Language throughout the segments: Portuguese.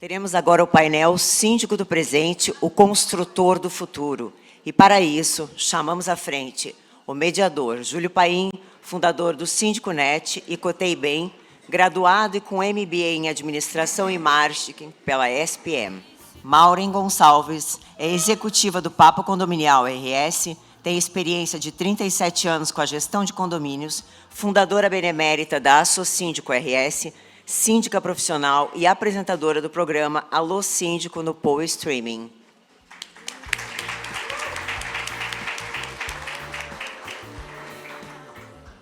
Teremos agora o painel Síndico do Presente, o Construtor do Futuro. E, para isso, chamamos à frente o mediador Júlio Paim, fundador do Síndico Net e Cotei Bem, graduado e com MBA em Administração e Marketing pela SPM. Maureen Gonçalves é executiva do Papo Condominial RS, tem experiência de 37 anos com a gestão de condomínios, fundadora benemérita da Assosíndico RS, síndica profissional e apresentadora do programa Alô Síndico no Poa Streaming.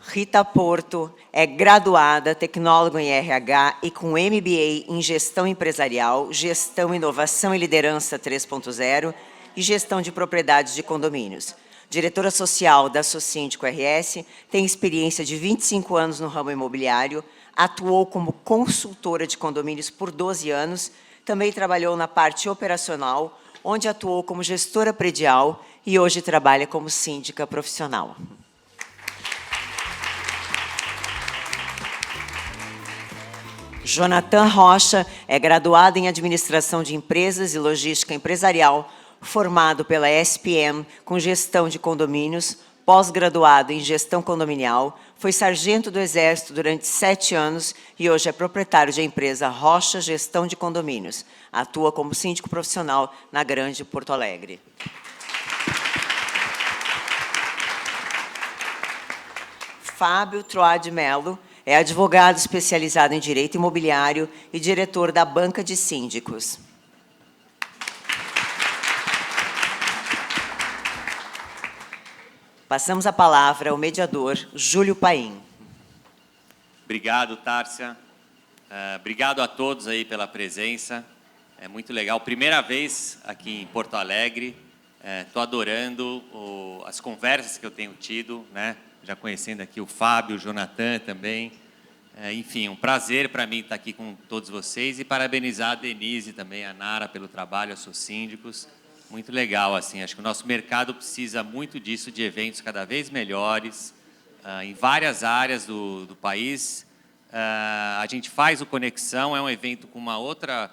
Rita Porto é graduada, tecnóloga em RH e com MBA em Gestão Empresarial, Gestão, Inovação e Liderança 3.0 e Gestão de Propriedades de Condomínios. Diretora social da Assosíndico RS, tem experiência de 25 anos no ramo imobiliário, atuou como consultora de condomínios por 12 anos, também trabalhou na parte operacional, onde atuou como gestora predial e hoje trabalha como síndica profissional. Jonathan Rocha é graduado em Administração de Empresas e Logística Empresarial, formado pela SPM com Gestão de Condomínios, pós-graduado em Gestão Condominial, foi sargento do Exército durante 7 anos e hoje é proprietário de empresa Rocha Gestão de Condomínios. Atua como síndico profissional na Grande Porto Alegre. Fábio Troad Melo é advogado especializado em Direito Imobiliário e diretor da Banca de Síndicos. Passamos a palavra ao mediador Júlio Paim. Obrigado, Tárcia. Obrigado a todos aí pela presença. É muito legal. Primeira vez aqui em Porto Alegre. Estou adorando as conversas que eu tenho tido, né? Já conhecendo aqui o Fábio, o Jonathan também. Enfim, um prazer para mim estar aqui com todos vocês e parabenizar a Denise também, a Nara, pelo trabalho, a seus síndicos. Muito legal, assim, acho que o nosso mercado precisa muito disso, de eventos cada vez melhores, em várias áreas do país. A gente faz o Conexão, é um evento com uma outra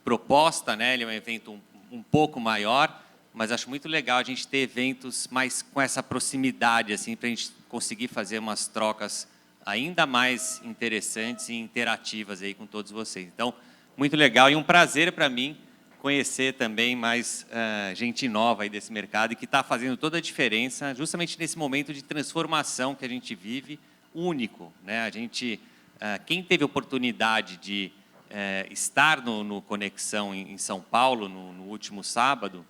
proposta, né? Ele é um evento um pouco maior, mas acho muito legal a gente ter eventos mais com essa proximidade, assim, para a gente conseguir fazer umas trocas ainda mais interessantes e interativas aí com todos vocês. Então, muito legal e um prazer para mim conhecer também mais gente nova aí desse mercado e que está fazendo toda a diferença, justamente nesse momento de transformação que a gente vive, único, né? A gente, quem teve oportunidade de estar no Conexão em São Paulo no último sábado,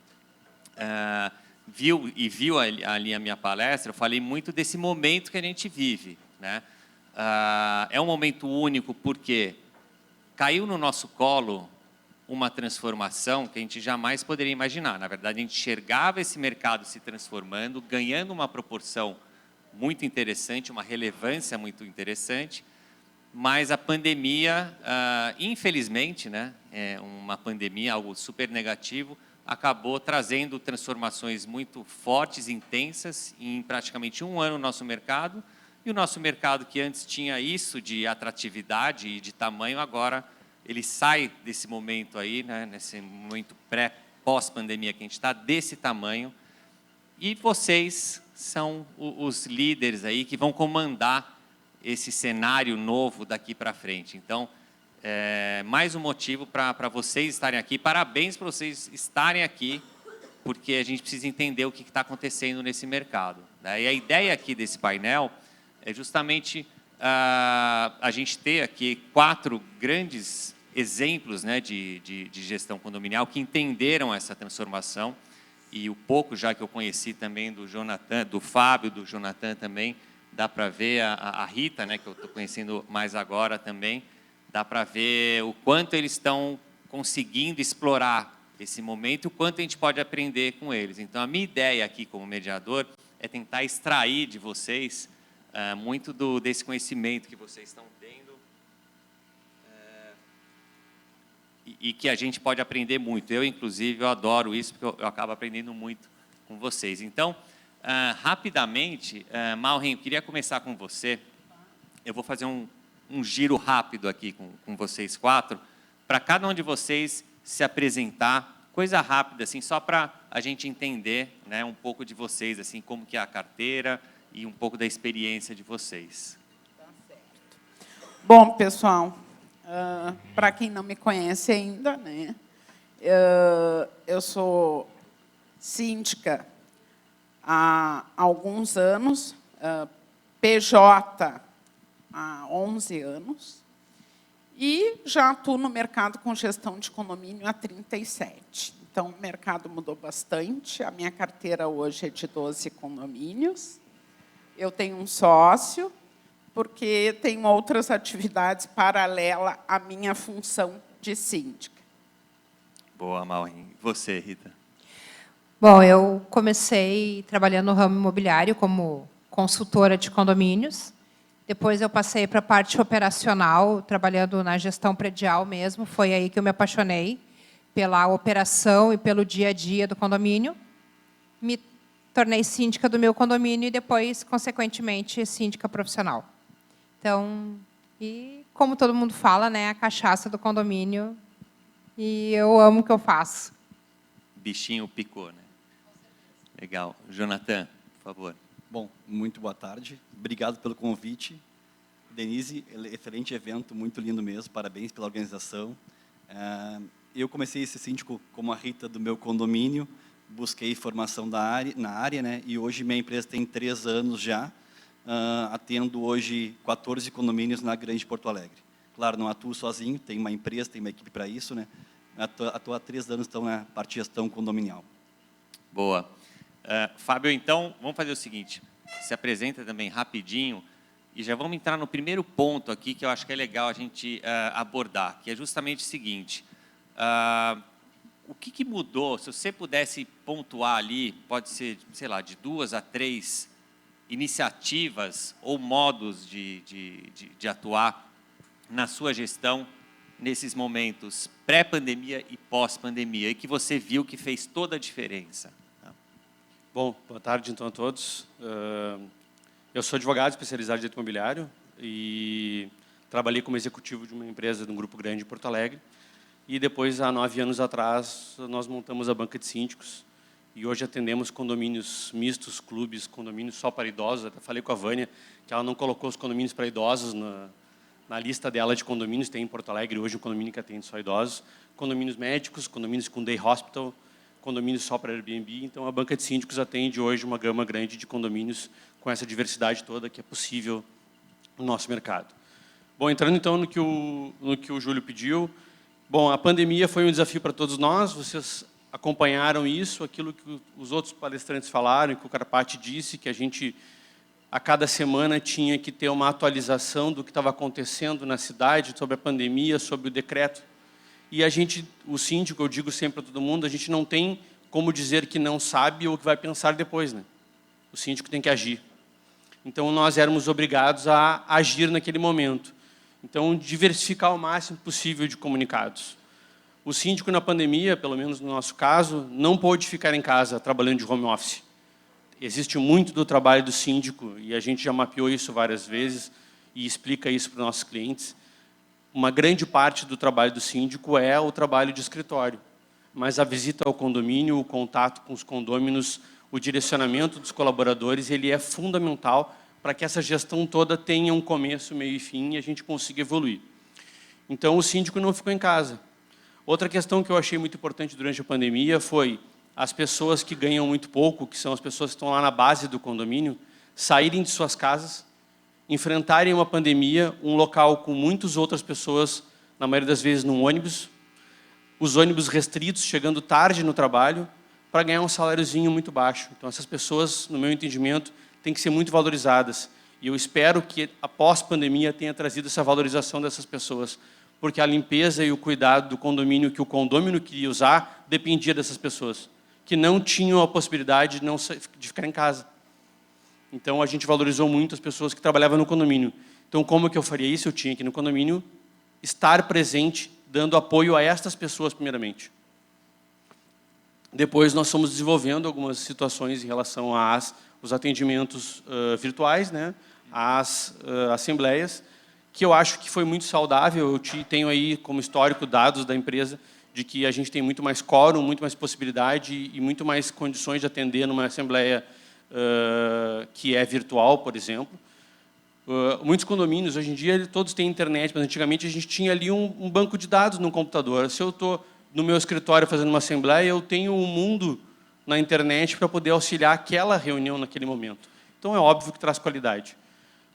viu ali a minha palestra, eu falei muito desse momento que a gente vive, né? É um momento único porque caiu no nosso colo uma transformação que a gente jamais poderia imaginar. Na verdade, a gente enxergava esse mercado se transformando, ganhando uma proporção muito interessante, uma relevância muito interessante, mas a pandemia, infelizmente, né, uma pandemia, algo super negativo, acabou trazendo transformações muito fortes, intensas, em praticamente um ano no nosso mercado, e o nosso mercado, que antes tinha isso de atratividade e de tamanho, agora ele sai desse momento aí, né, nesse momento pós-pandemia que a gente está, desse tamanho, e vocês são os líderes aí que vão comandar esse cenário novo daqui para frente. Então, mais um motivo para vocês estarem aqui. Parabéns para vocês estarem aqui, porque a gente precisa entender o que está acontecendo nesse mercado, né? E a ideia aqui desse painel é justamente a gente ter aqui 4 grandes exemplos, né, de gestão condominial que entenderam essa transformação, e o pouco já que eu conheci também do Jonathan, do Fábio, do Jonathan também, dá para ver a Rita, né, que eu estou conhecendo mais agora também, dá para ver o quanto eles estão conseguindo explorar esse momento e o quanto a gente pode aprender com eles. Então, a minha ideia aqui como mediador é tentar extrair de vocês muito desse conhecimento que vocês estão tendo e que a gente pode aprender muito. Eu, inclusive, eu adoro isso, porque eu acabo aprendendo muito com vocês. Então, rapidamente, Maureen, eu queria começar com você. Eu vou fazer um giro rápido aqui com vocês 4, para cada um de vocês se apresentar, coisa rápida, assim, só para a gente entender, né, um pouco de vocês, assim, como que é a carteira e um pouco da experiência de vocês. Tá certo. Bom, pessoal, para quem não me conhece ainda, né, eu sou síndica há alguns anos, PJ há 11 anos, e já atuo no mercado com gestão de condomínio há 37. Então, o mercado mudou bastante. A minha carteira hoje é de 12 condomínios. Eu tenho um sócio, porque tenho outras atividades paralelas à minha função de síndica. Boa, Maureen. E você, Rita? Bom, eu comecei trabalhando no ramo imobiliário como consultora de condomínios. Depois eu passei para a parte operacional, trabalhando na gestão predial mesmo. Foi aí que eu me apaixonei pela operação e pelo dia a dia do condomínio. Me tornei síndica do meu condomínio e depois, consequentemente, síndica profissional. Então, e como todo mundo fala, né, a cachaça do condomínio. E eu amo o que eu faço. Bichinho picou, né? Legal. Jonathan, por favor. Bom, muito boa tarde. Obrigado pelo convite. Denise, excelente evento, muito lindo mesmo. Parabéns pela organização. Eu comecei esse síndico como a Rita do meu condomínio. Busquei formação na área, né? E hoje minha empresa tem 3 anos já. Atendo hoje 14 condomínios na Grande Porto Alegre. Claro, não atuo sozinho, tenho uma empresa, tenho uma equipe para isso, né? Atuo há 3 anos, então, na parte de gestão condominial. Boa. Fábio, então, vamos fazer o seguinte. Se apresenta também rapidinho e já vamos entrar no primeiro ponto aqui que eu acho que é legal a gente abordar, que é justamente o seguinte. O que mudou? Se você pudesse pontuar ali, pode ser, sei lá, de 2 a 3 iniciativas ou modos de atuar na sua gestão nesses momentos pré-pandemia e pós-pandemia, e que você viu que fez toda a diferença. Bom, boa tarde então a todos. Eu sou advogado especializado em direito imobiliário e trabalhei como executivo de uma empresa de um grupo grande em Porto Alegre. E depois, há 9 anos atrás, nós montamos a banca de síndicos e hoje atendemos condomínios mistos, clubes, condomínios só para idosos. Até falei com a Vânia que ela não colocou os condomínios para idosos na lista dela de condomínios. Tem em Porto Alegre hoje um condomínio que atende só idosos. Condomínios médicos, condomínios com day hospital, condomínios só para Airbnb. Então, a banca de síndicos atende hoje uma gama grande de condomínios com essa diversidade toda que é possível no nosso mercado. Bom, entrando então no que o Júlio pediu. Bom, a pandemia foi um desafio para todos nós. Vocês acompanharam isso, aquilo que os outros palestrantes falaram, que o Carpati disse, que a gente, a cada semana, tinha que ter uma atualização do que estava acontecendo na cidade, sobre a pandemia, sobre o decreto. E a gente, o síndico, eu digo sempre para todo mundo, a gente não tem como dizer que não sabe ou que vai pensar depois, né? O síndico tem que agir. Então, nós éramos obrigados a agir naquele momento. Então, diversificar o máximo possível de comunicados. O síndico, na pandemia, pelo menos no nosso caso, não pôde ficar em casa trabalhando de home office. Existe muito do trabalho do síndico, e a gente já mapeou isso várias vezes, e explica isso para os nossos clientes. Uma grande parte do trabalho do síndico é o trabalho de escritório. Mas a visita ao condomínio, o contato com os condôminos, o direcionamento dos colaboradores, ele é fundamental para que essa gestão toda tenha um começo, meio e fim e a gente consiga evoluir. Então, o síndico não ficou em casa. Outra questão que eu achei muito importante durante a pandemia foi as pessoas que ganham muito pouco, que são as pessoas que estão lá na base do condomínio, saírem de suas casas, enfrentarem uma pandemia, um local com muitas outras pessoas, na maioria das vezes num ônibus, os ônibus restritos, chegando tarde no trabalho, para ganhar um saláriozinho muito baixo. Então, essas pessoas, no meu entendimento, têm que ser muito valorizadas. E eu espero que, após a pandemia, tenha trazido essa valorização dessas pessoas, porque a limpeza e o cuidado do condomínio que o condômino queria usar dependia dessas pessoas, que não tinham a possibilidade de ficar em casa. Então, a gente valorizou muito as pessoas que trabalhavam no condomínio. Então, como que eu faria isso? Eu tinha que, no condomínio, estar presente, dando apoio a estas pessoas, primeiramente. Depois, nós fomos desenvolvendo algumas situações em relação os atendimentos virtuais, né, às assembleias, que eu acho que foi muito saudável. Eu tenho aí como histórico dados da empresa de que a gente tem muito mais quórum, muito mais possibilidade e muito mais condições de atender numa assembleia que é virtual, por exemplo. Muitos condomínios, hoje em dia, todos têm internet, mas antigamente a gente tinha ali um banco de dados no computador. Se eu estou no meu escritório fazendo uma assembleia, eu tenho um mundo na internet para poder auxiliar aquela reunião naquele momento. Então, é óbvio que traz qualidade.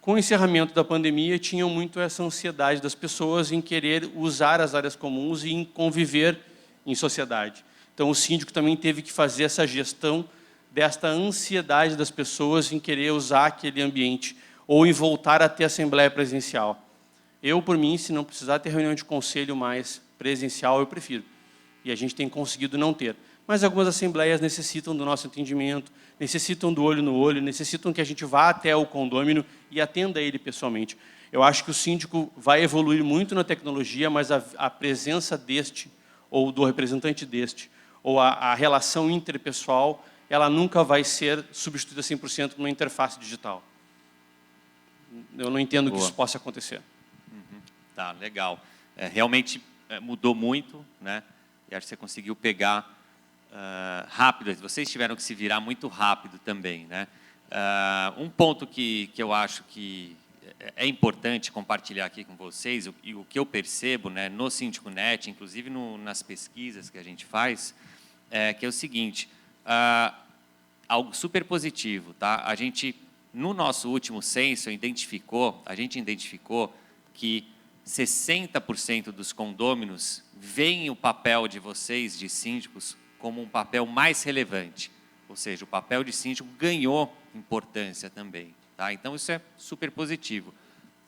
Com o encerramento da pandemia, tinham muito essa ansiedade das pessoas em querer usar as áreas comuns e em conviver em sociedade. Então, o síndico também teve que fazer essa gestão desta ansiedade das pessoas em querer usar aquele ambiente ou em voltar a ter assembleia presencial. Eu, por mim, se não precisar ter reunião de conselho mais presencial, eu prefiro. E a gente tem conseguido não ter. Mas algumas assembleias necessitam do nosso atendimento, necessitam do olho no olho, necessitam que a gente vá até o condômino e atenda ele pessoalmente. Eu acho que o síndico vai evoluir muito na tecnologia, mas a presença deste, ou do representante deste, ou a relação interpessoal, ela nunca vai ser substituída 100% numa interface digital. Eu não entendo que isso possa acontecer. Tá, legal. Realmente mudou muito, né? E acho que você conseguiu pegar rápido. Vocês tiveram que se virar muito rápido também, né? Um ponto que eu acho que é importante compartilhar aqui com vocês, e o que eu percebo, né, no Síndico Net, inclusive nas pesquisas que a gente faz, que é o seguinte, algo super positivo, tá? A gente, no nosso último censo, a gente identificou que 60% dos condôminos veem o papel de vocês, de síndicos, como um papel mais relevante. Ou seja, o papel de síndico ganhou importância também. Tá? Então, isso é super positivo.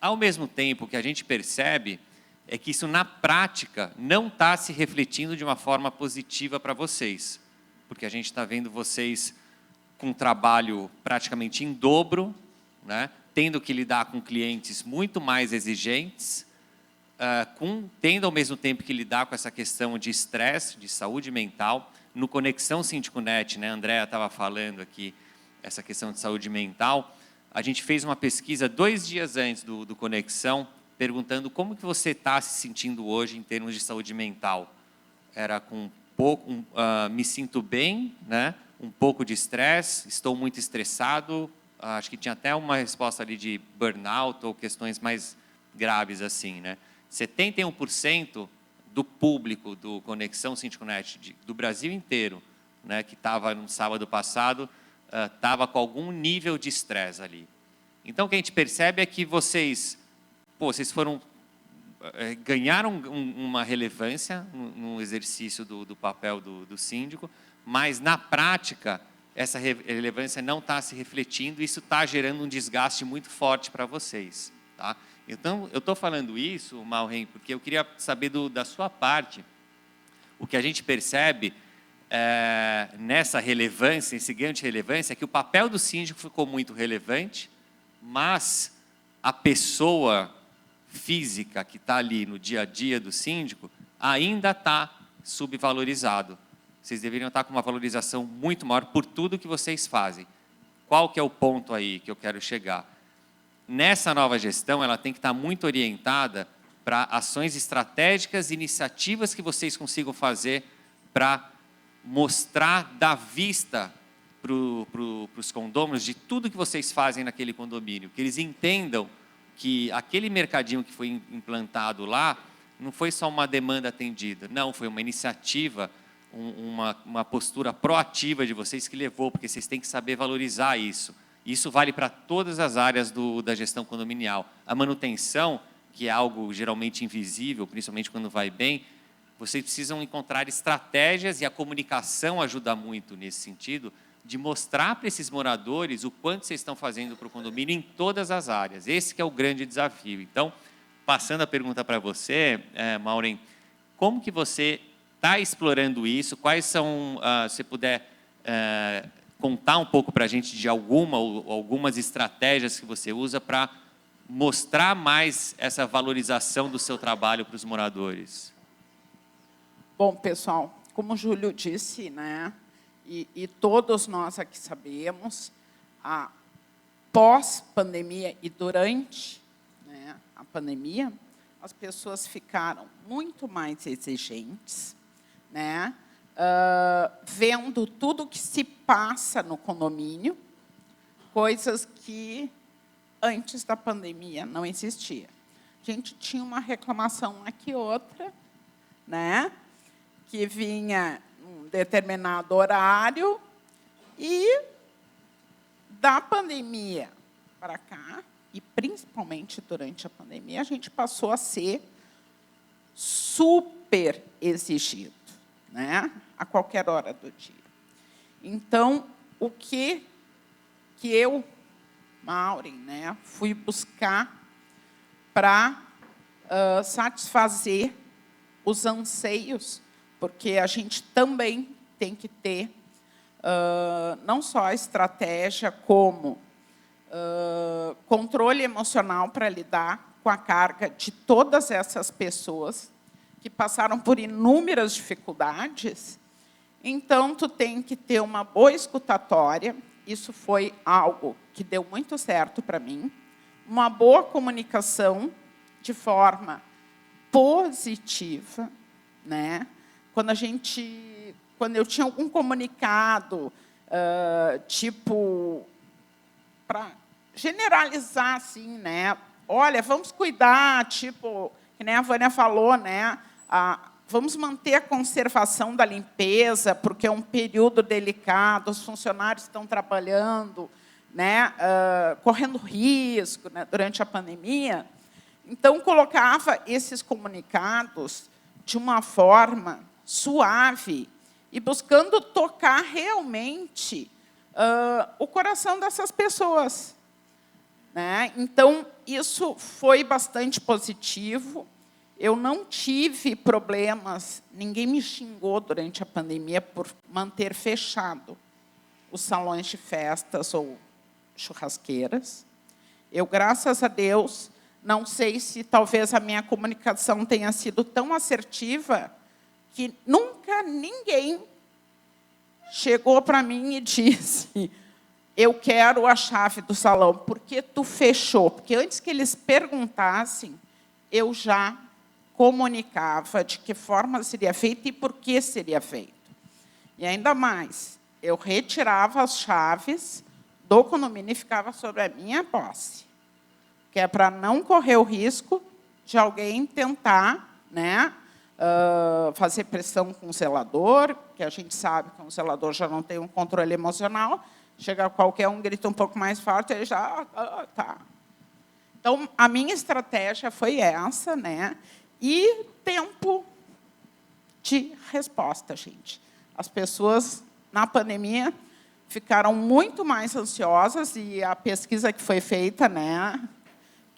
Ao mesmo tempo, o que a gente percebe é que isso, na prática, não está se refletindo de uma forma positiva para vocês. Porque a gente está vendo vocês com um trabalho praticamente em dobro, né? Tendo que lidar com clientes muito mais exigentes, tendo ao mesmo tempo que lidar com essa questão de estresse, de saúde mental. No Conexão Síndico Net, né, a Andrea estava falando aqui, essa questão de saúde mental, a gente fez uma pesquisa 2 dias antes do Conexão, perguntando como que você está se sentindo hoje em termos de saúde mental. Era com me sinto bem, né, um pouco de estresse, estou muito estressado, acho que tinha até uma resposta ali de burnout ou questões mais graves assim, né? 71% do público do Conexão Síndico Net do Brasil inteiro, né, que estava no sábado passado, estava com algum nível de estresse ali. Então, o que a gente percebe é que vocês ganharam uma relevância no exercício do papel do síndico, mas, na prática, essa relevância não está se refletindo e isso está gerando um desgaste muito forte para vocês. Tá? Então, eu estou falando isso, Maureen, porque eu queria saber da sua parte, o que a gente percebe nessa relevância, esse ganho de relevância, é que o papel do síndico ficou muito relevante, mas a pessoa física que está ali no dia a dia do síndico ainda está subvalorizado. Vocês deveriam estar com uma valorização muito maior por tudo que vocês fazem. Qual que é o ponto aí que eu quero chegar? Nessa nova gestão, ela tem que estar muito orientada para ações estratégicas e iniciativas que vocês consigam fazer para mostrar, dar vista para os condôminos de tudo que vocês fazem naquele condomínio, que eles entendam que aquele mercadinho que foi implantado lá não foi só uma demanda atendida, não, foi uma iniciativa, uma postura proativa de vocês que levou, porque vocês têm que saber valorizar isso. Isso vale para todas as áreas da gestão condominial. A manutenção, que é algo geralmente invisível, principalmente quando vai bem, vocês precisam encontrar estratégias, e a comunicação ajuda muito nesse sentido, de mostrar para esses moradores o quanto vocês estão fazendo para o condomínio em todas as áreas. Esse que é o grande desafio. Então, passando a pergunta para você, Maureen, como que você está explorando isso? Quais são, se puder contar um pouco para a gente de algumas estratégias que você usa para mostrar mais essa valorização do seu trabalho para os moradores? Bom, pessoal, como o Júlio disse, né, e todos nós aqui sabemos, pós-pandemia e durante, né, a pandemia, as pessoas ficaram muito mais exigentes, né? Vendo tudo que se passa no condomínio, coisas que antes da pandemia não existia. A gente tinha uma reclamação aqui outra, né? Que vinha um determinado horário e da pandemia para cá, e principalmente durante a pandemia, a gente passou a ser super exigido, né? A qualquer hora do dia. Então, o que eu, Maureen, né, fui buscar para satisfazer os anseios, porque a gente também tem que ter não só a estratégia, como controle emocional para lidar com a carga de todas essas pessoas que passaram por inúmeras dificuldades. Então, tu tem que ter uma boa escutatória. Isso foi algo que deu muito certo para mim. Uma boa comunicação de forma positiva, né? Quando eu tinha algum comunicado, tipo, para generalizar, assim, né? Olha, vamos cuidar, tipo, que nem a Vânia falou, né? Vamos manter a conservação da limpeza, porque é um período delicado, os funcionários estão trabalhando, né? Correndo risco, né? Durante a pandemia. Então, colocava esses comunicados de uma forma suave e buscando tocar realmente o coração dessas pessoas, né? Então, isso foi bastante positivo. Eu não tive problemas, ninguém me xingou durante a pandemia por manter fechado os salões de festas ou churrasqueiras. Eu, graças a Deus, não sei se talvez a minha comunicação tenha sido tão assertiva que nunca ninguém chegou para mim e disse: eu quero a chave do salão, por que tu fechou? Porque antes que eles perguntassem, eu já comunicava de que forma seria feito e por que seria feito. E ainda mais, eu retirava as chaves do condomínio e ficava sobre a minha posse, que é para não correr o risco de alguém tentar, né, fazer pressão com o zelador, que a gente sabe que um zelador já não tem um controle emocional, chega qualquer um, grita um pouco mais forte, ele já... tá. Então, a minha estratégia foi essa, né? E tempo de resposta, gente. As pessoas, na pandemia, ficaram muito mais ansiosas, e a pesquisa que foi feita, né,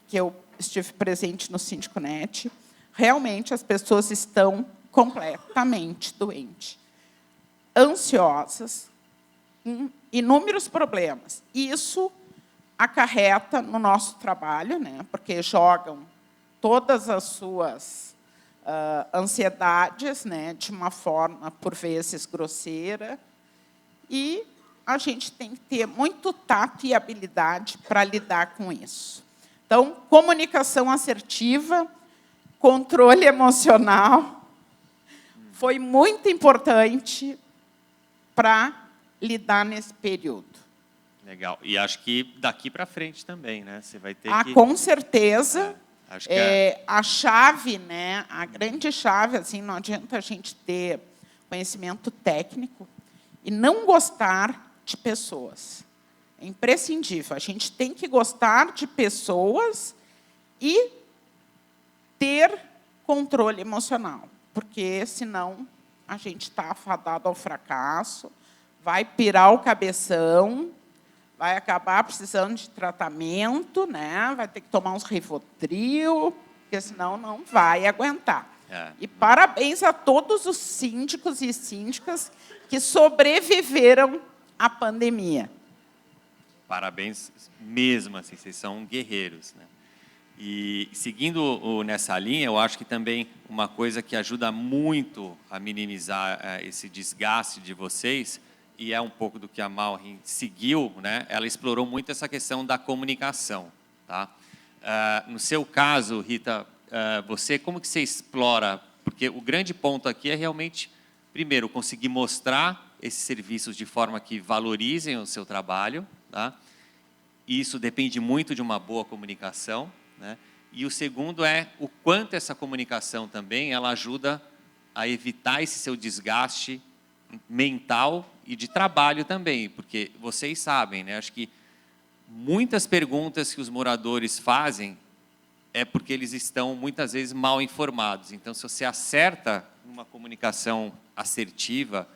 que eu estive presente no SíndicoNet, realmente as pessoas estão completamente doentes, ansiosas, com inúmeros problemas. E isso acarreta no nosso trabalho, né, porque jogam todas as suas ansiedades, né, de uma forma, por vezes, grosseira, e a gente tem que ter muito tato e habilidade para lidar com isso. Então, comunicação assertiva, controle emocional, foi muito importante para lidar nesse período. Legal. E acho que daqui para frente também, né? Você vai ter que... Com certeza. Acho que a chave, né? A grande chave, assim, não adianta a gente ter conhecimento técnico e não gostar de pessoas. É imprescindível. A gente tem que gostar de pessoas e ter controle emocional, porque, senão, a gente está afadado ao fracasso, vai pirar o cabeção, vai acabar precisando de tratamento, né? Vai ter que tomar uns Rivotril, porque, senão, não vai aguentar. E parabéns a todos os síndicos e síndicas que sobreviveram à pandemia. Parabéns mesmo, assim, vocês são guerreiros, né? E, seguindo nessa linha, eu acho que também uma coisa que ajuda muito a minimizar esse desgaste de vocês, e é um pouco do que a Maureen seguiu, né? Ela explorou muito essa questão da comunicação, tá? No seu caso, Rita, você, como que você explora? Porque o grande ponto aqui é realmente, primeiro, conseguir mostrar esses serviços de forma que valorizem o seu trabalho, tá? E isso depende muito de uma boa comunicação, né? E o segundo é o quanto essa comunicação também ela ajuda a evitar esse seu desgaste mental e de trabalho também, porque vocês sabem, né? Acho que muitas perguntas que os moradores fazem é porque eles estão muitas vezes mal informados. Então, se você acerta uma comunicação assertiva,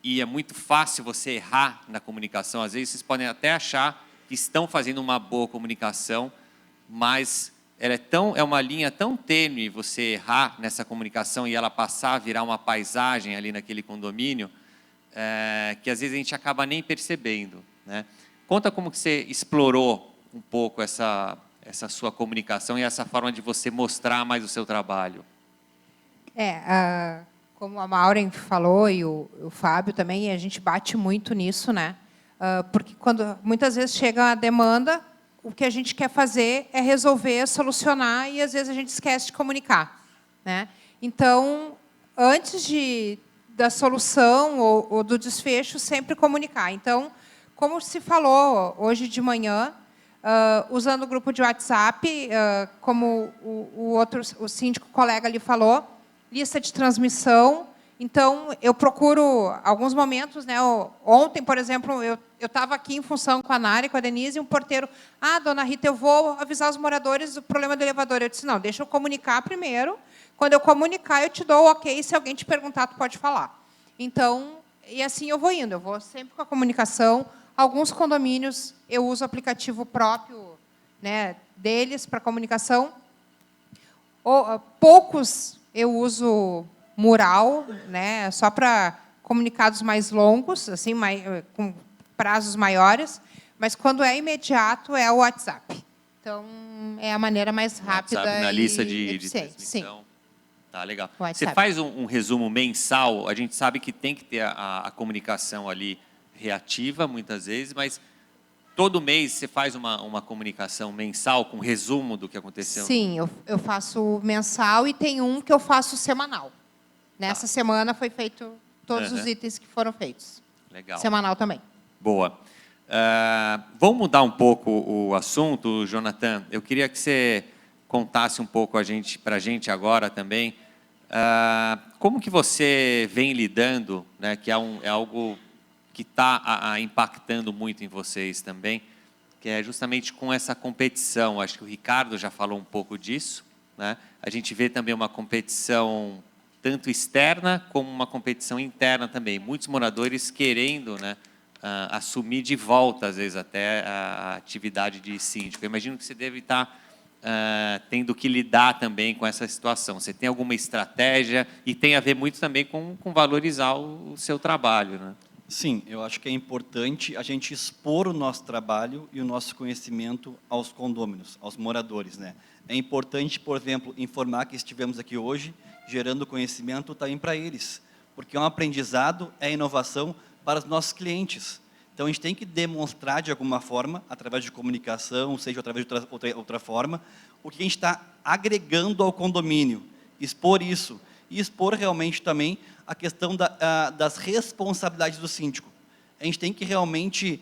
e é muito fácil você errar na comunicação, às vezes vocês podem até achar que estão fazendo uma boa comunicação, mas ela é uma linha tão tênue você errar nessa comunicação e ela passar a virar uma paisagem ali naquele condomínio, que às vezes a gente acaba nem percebendo, né? Conta como que você explorou um pouco essa sua comunicação e essa forma de você mostrar mais o seu trabalho. Como a Maureen falou e o Fábio também, a gente bate muito nisso, né? Porque quando muitas vezes chega a demanda, o que a gente quer fazer é resolver, solucionar, e às vezes a gente esquece de comunicar, né? Então, antes da solução ou do desfecho, sempre comunicar. Então, como se falou hoje de manhã, usando o grupo de WhatsApp, como o síndico colega ali falou, lista de transmissão. Então, eu procuro alguns momentos, né? Ontem, por exemplo, eu estava aqui em função com a Nara e com a Denise, e um porteiro, dona Rita, eu vou avisar os moradores do problema do elevador. Eu disse, não, deixa eu comunicar primeiro. Quando eu comunicar, eu te dou o ok, se alguém te perguntar, tu pode falar. Então, e assim eu vou indo, eu vou sempre com a comunicação. Alguns condomínios, eu uso o aplicativo próprio, né, deles para comunicação. Poucos eu uso mural, né, só para comunicados mais longos, assim, com prazos maiores, mas quando é imediato é o WhatsApp. Então, é a maneira mais rápida WhatsApp, na lista de eficiente. transmissão. Sim. Tá, legal. WhatsApp. Você faz um resumo mensal, a gente sabe que tem que ter a comunicação ali reativa, muitas vezes, mas todo mês você faz uma comunicação mensal com resumo do que aconteceu? Sim, eu faço mensal e tem um que eu faço semanal. Nessa semana foi feito todos os itens que foram feitos. Legal. Semanal também. Boa. Vamos mudar um pouco o assunto, Jonathan. Eu queria que você contasse um pouco para a gente agora também. Como que você vem lidando, né, que é algo que está impactando muito em vocês também, que é justamente com essa competição. Acho que o Ricardo já falou um pouco disso, né? A gente vê também uma competição tanto externa como uma competição interna também. Muitos moradores querendo, né, assumir de volta, às vezes, até a atividade de síndico. Eu imagino que você deve estar tendo que lidar também com essa situação. Você tem alguma estratégia e tem a ver muito também com valorizar o seu trabalho, né? Sim, eu acho que é importante a gente expor o nosso trabalho e o nosso conhecimento aos condôminos, aos moradores, né? É importante, por exemplo, informar que estivemos aqui hoje gerando conhecimento também para eles, porque é um aprendizado, é inovação para os nossos clientes. Então, a gente tem que demonstrar de alguma forma, através de comunicação, seja através de outra forma, o que a gente está agregando ao condomínio, expor isso, e expor realmente também a questão das responsabilidades do síndico. A gente tem que realmente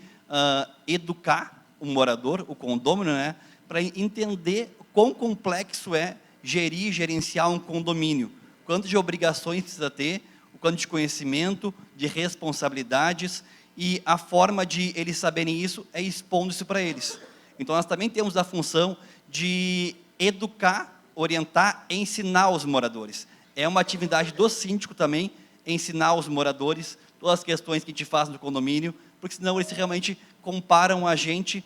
educar o morador, o condômino, né, para entender quão complexo é gerenciar um condomínio, quanto de obrigações precisa ter, o quanto de conhecimento, de responsabilidades, e a forma de eles saberem isso é expondo isso para eles. Então, nós também temos a função de educar, orientar e ensinar os moradores. É uma atividade do síndico também, ensinar os moradores todas as questões que a gente faz no condomínio, porque senão eles realmente comparam a gente,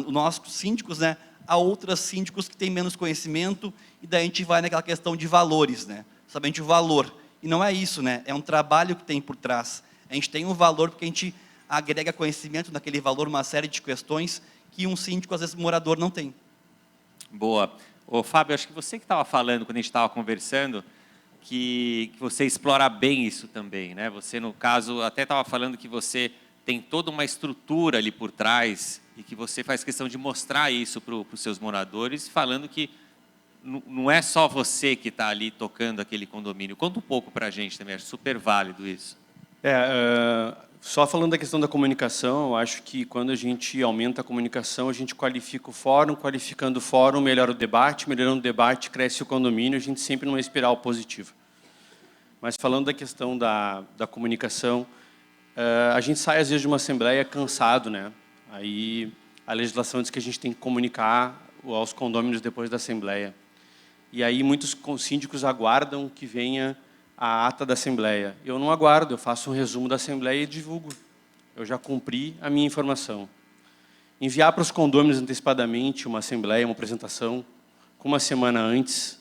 os nossos síndicos, né, a outros síndicos que têm menos conhecimento, e daí a gente vai naquela questão de valores, né, somente o valor. E não é isso, né, é um trabalho que tem por trás. A gente tem um valor porque a gente agrega conhecimento naquele valor, uma série de questões que um síndico, às vezes, morador não tem. Boa. Ô, Fábio, acho que você que estava falando, quando a gente estava conversando, que você explora bem isso também, né? Você, no caso, até estava falando que você tem toda uma estrutura ali por trás e que você faz questão de mostrar isso para os seus moradores, falando que não é só você que está ali tocando aquele condomínio. Conta um pouco para a gente também, acho super válido isso. Só falando da questão da comunicação, eu acho que quando a gente aumenta a comunicação, a gente qualifica o fórum, qualificando o fórum, melhora o debate, melhorando o debate, cresce o condomínio, a gente sempre numa espiral positiva. Mas falando da questão da comunicação, a gente sai às vezes de uma assembleia cansado, né? Aí a legislação diz que a gente tem que comunicar aos condôminos depois da assembleia. E aí muitos síndicos aguardam que venha a ata da assembleia. Eu não aguardo, eu faço um resumo da assembleia e divulgo. Eu já cumpri a minha informação. Enviar para os condôminos antecipadamente uma assembleia, uma apresentação, com uma semana antes,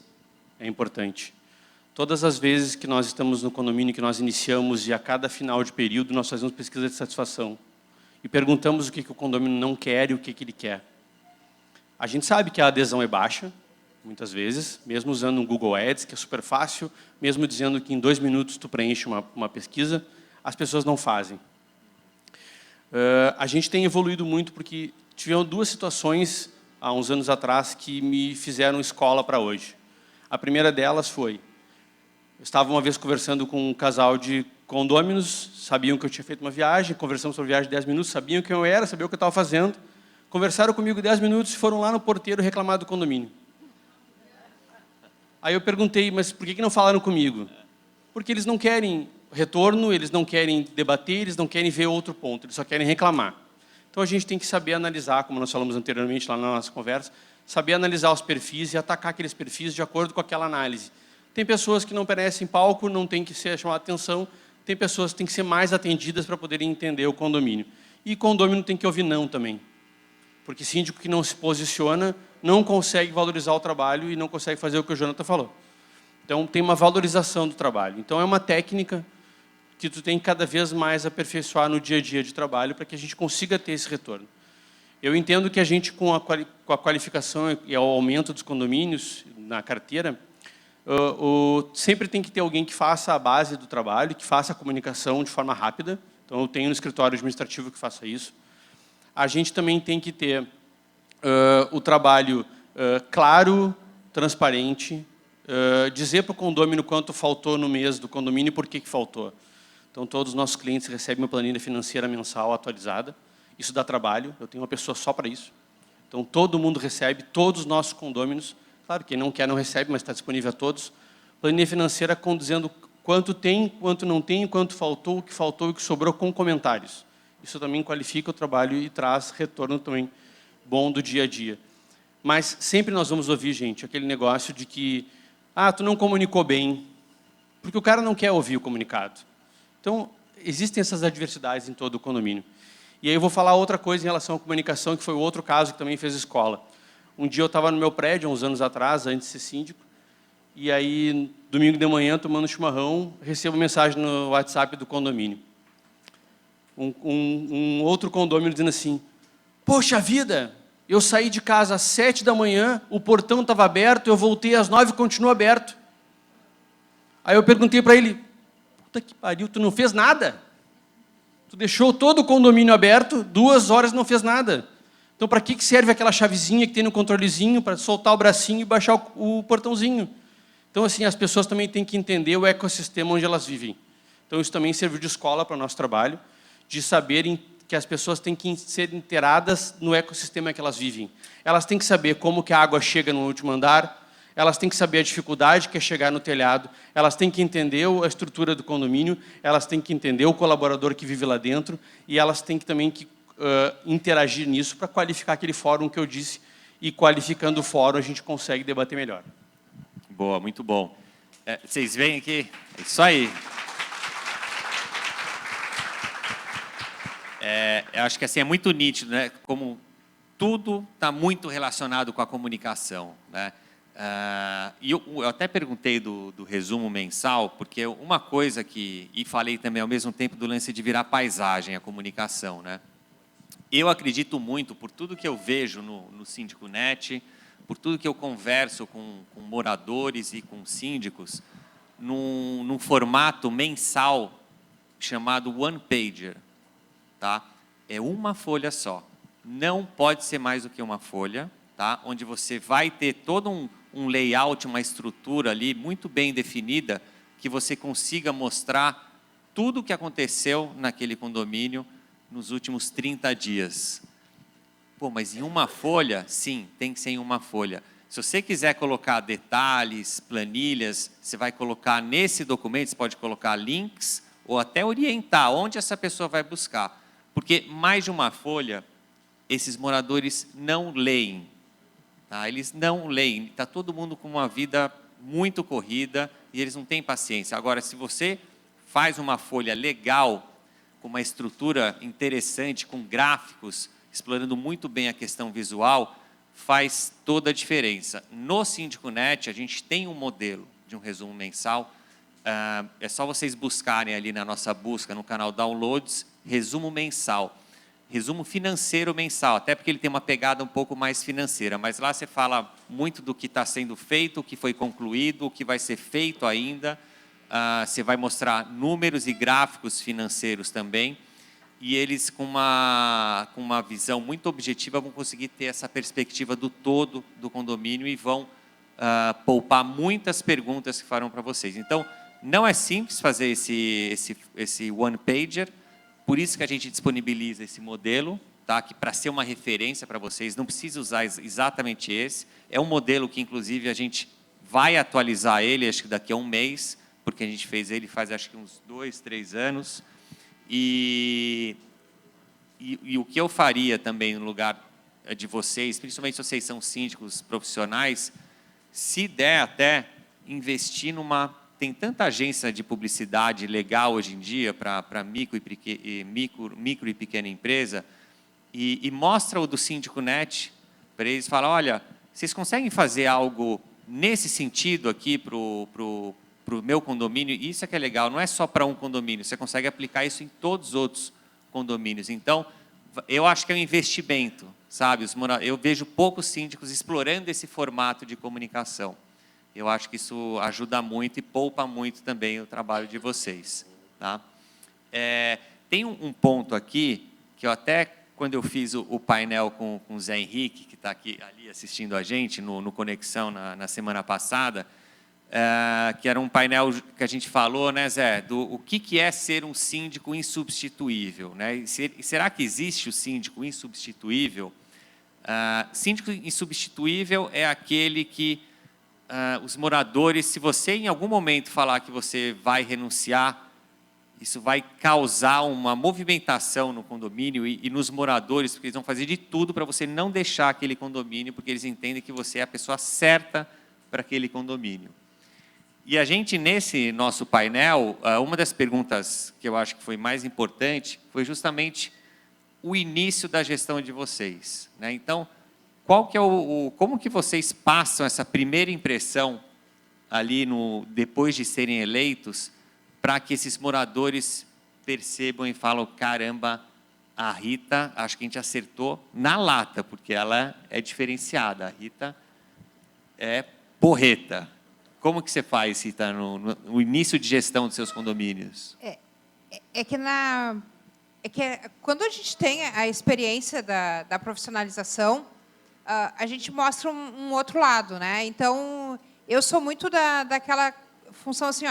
é importante. Todas as vezes que nós estamos no condomínio, que nós iniciamos, e a cada final de período, nós fazemos pesquisa de satisfação. E perguntamos o que o condomínio não quer e o que ele quer. A gente sabe que a adesão é baixa, muitas vezes, mesmo usando um Google Ads, que é super fácil, mesmo dizendo que em 2 minutos tu preenche uma pesquisa, as pessoas não fazem. A gente tem evoluído muito porque tiveram 2 situações, há uns anos atrás, que me fizeram escola para hoje. A primeira delas foi, eu estava uma vez conversando com um casal de condôminos, sabiam que eu tinha feito uma viagem, conversamos sobre a viagem de 10 minutos, sabiam quem eu era, sabiam o que eu estava fazendo, conversaram comigo 10 minutos e foram lá no porteiro reclamar do condomínio. Aí eu perguntei, mas por que não falaram comigo? Porque eles não querem retorno, eles não querem debater, eles não querem ver outro ponto, eles só querem reclamar. Então a gente tem que saber analisar, como nós falamos anteriormente lá na nossa conversa, saber analisar os perfis e atacar aqueles perfis de acordo com aquela análise. Tem pessoas que não merecem palco, não tem que ser chamada atenção, tem pessoas que têm que ser mais atendidas para poderem entender o condomínio. E condomínio tem que ouvir não também. Porque síndico que não se posiciona não consegue valorizar o trabalho e não consegue fazer o que o Jonathan falou. Então, tem uma valorização do trabalho. Então, é uma técnica que tu tem que cada vez mais aperfeiçoar no dia a dia de trabalho para que a gente consiga ter esse retorno. Eu entendo que a gente, com a qualificação e o aumento dos condomínios na carteira, sempre tem que ter alguém que faça a base do trabalho, que faça a comunicação de forma rápida. Então, eu tenho um escritório administrativo que faça isso. A gente também tem que ter o trabalho claro, transparente, dizer para o condômino quanto faltou no mês do condomínio e por que faltou. Então, todos os nossos clientes recebem uma planilha financeira mensal atualizada. Isso dá trabalho, eu tenho uma pessoa só para isso. Então, todo mundo recebe, todos os nossos condôminos. Claro, quem não quer não recebe, mas está disponível a todos. Planilha financeira dizendo quanto tem, quanto não tem, quanto faltou, o que faltou e o que sobrou, com comentários. Isso também qualifica o trabalho e traz retorno também bom do dia a dia. Mas sempre nós vamos ouvir, gente, aquele negócio de que tu não comunicou bem, porque o cara não quer ouvir o comunicado. Então, existem essas adversidades em todo o condomínio. E aí eu vou falar outra coisa em relação à comunicação, que foi outro caso que também fez escola. Um dia eu estava no meu prédio, há uns anos atrás, antes de ser síndico, e aí, domingo de manhã, tomando chimarrão, recebo mensagem no WhatsApp do condomínio. Um outro condômino dizendo assim, poxa vida, eu saí de casa às 7 da manhã, o portão estava aberto, eu voltei às 9 e continua aberto. Aí eu perguntei para ele, puta que pariu, tu não fez nada? Tu deixou todo o condomínio aberto, 2 horas e não fez nada. Então, para que serve aquela chavezinha que tem no controlezinho para soltar o bracinho e baixar o portãozinho? Então, assim, as pessoas também têm que entender o ecossistema onde elas vivem. Então, isso também serviu de escola para o nosso trabalho, de saberem que as pessoas têm que ser inteiradas no ecossistema que elas vivem. Elas têm que saber como que a água chega no último andar, elas têm que saber a dificuldade que é chegar no telhado, elas têm que entender a estrutura do condomínio, elas têm que entender o colaborador que vive lá dentro e elas têm que também interagir nisso para qualificar aquele fórum que eu disse, e qualificando o fórum a gente consegue debater melhor. Boa, muito bom. Vocês veem aqui? É isso aí. Eu acho que assim, é muito nítido, né? Como tudo está muito relacionado com a comunicação, né? E eu até perguntei do resumo mensal, porque uma coisa e falei também ao mesmo tempo do lance de virar paisagem, a comunicação, né? Eu acredito muito, por tudo que eu vejo no Síndico Net, por tudo que eu converso com moradores e com síndicos, num formato mensal chamado One Pager. tá? É uma folha só. Não pode ser mais do que uma folha, tá? Onde você vai ter todo um layout, uma estrutura ali muito bem definida, que você consiga mostrar tudo o que aconteceu naquele condomínio nos últimos 30 dias. Pô, mas em uma folha? Sim, tem que ser em uma folha. Se você quiser colocar detalhes, planilhas, você vai colocar nesse documento, você pode colocar links ou até orientar onde essa pessoa vai buscar. Porque mais de uma folha, esses moradores não leem. Tá? Eles não leem. Está todo mundo com uma vida muito corrida e eles não têm paciência. Agora, se você faz uma folha legal, com uma estrutura interessante, com gráficos, explorando muito bem a questão visual, faz toda a diferença. No SíndicoNet, a gente tem um modelo de um resumo mensal. É só vocês buscarem ali na nossa busca, no canal Downloads, resumo mensal. Resumo financeiro mensal, até porque ele tem uma pegada um pouco mais financeira. Mas lá você fala muito do que está sendo feito, o que foi concluído, o que vai ser feito ainda. Você vai mostrar números e gráficos financeiros também. E eles, com uma visão muito objetiva, vão conseguir ter essa perspectiva do todo do condomínio e vão poupar muitas perguntas que farão para vocês. Então, não é simples fazer esse one-pager, por isso que a gente disponibiliza esse modelo, tá? Que para ser uma referência para vocês, não precisa usar exatamente esse. É um modelo que, inclusive, a gente vai atualizar ele, acho que daqui a um mês, porque a gente fez ele faz, acho que uns 2, 3 anos. E o que eu faria também no lugar de vocês, principalmente se vocês são síndicos profissionais, se der até investir numa... Tem tanta agência de publicidade legal hoje em dia para micro e pequena empresa, e mostra o do SíndicoNet, para eles falar, olha, vocês conseguem fazer algo nesse sentido aqui para o meu condomínio? Isso é que é legal, não é só para um condomínio, você consegue aplicar isso em todos os outros condomínios. Então, eu acho que é um investimento, sabe? Eu vejo poucos síndicos explorando esse formato de comunicação. Eu acho que isso ajuda muito e poupa muito também o trabalho de vocês. Tá? Tem um ponto aqui, que eu até, quando eu fiz o painel com o Zé Henrique, que está aqui ali assistindo a gente, no Conexão, na semana passada, que era um painel que a gente falou, né, Zé, o que é ser um síndico insubstituível. Né? E será que existe o síndico insubstituível? Síndico insubstituível é aquele que os moradores, se você em algum momento falar que você vai renunciar, isso vai causar uma movimentação no condomínio e nos moradores, porque eles vão fazer de tudo para você não deixar aquele condomínio, porque eles entendem que você é a pessoa certa para aquele condomínio. E a gente, nesse nosso painel, uma das perguntas que eu acho que foi mais importante foi justamente o início da gestão de vocês. Né? Então, como que vocês passam essa primeira impressão ali depois de serem eleitos, para que esses moradores percebam e falam, caramba, a Rita, acho que a gente acertou na lata, porque ela é diferenciada. A Rita é porreta. Como que você faz, Rita, no início de gestão dos seus condomínios? Quando a gente tem a experiência da profissionalização, a gente mostra um outro lado, né? Então, eu sou muito daquela função assim,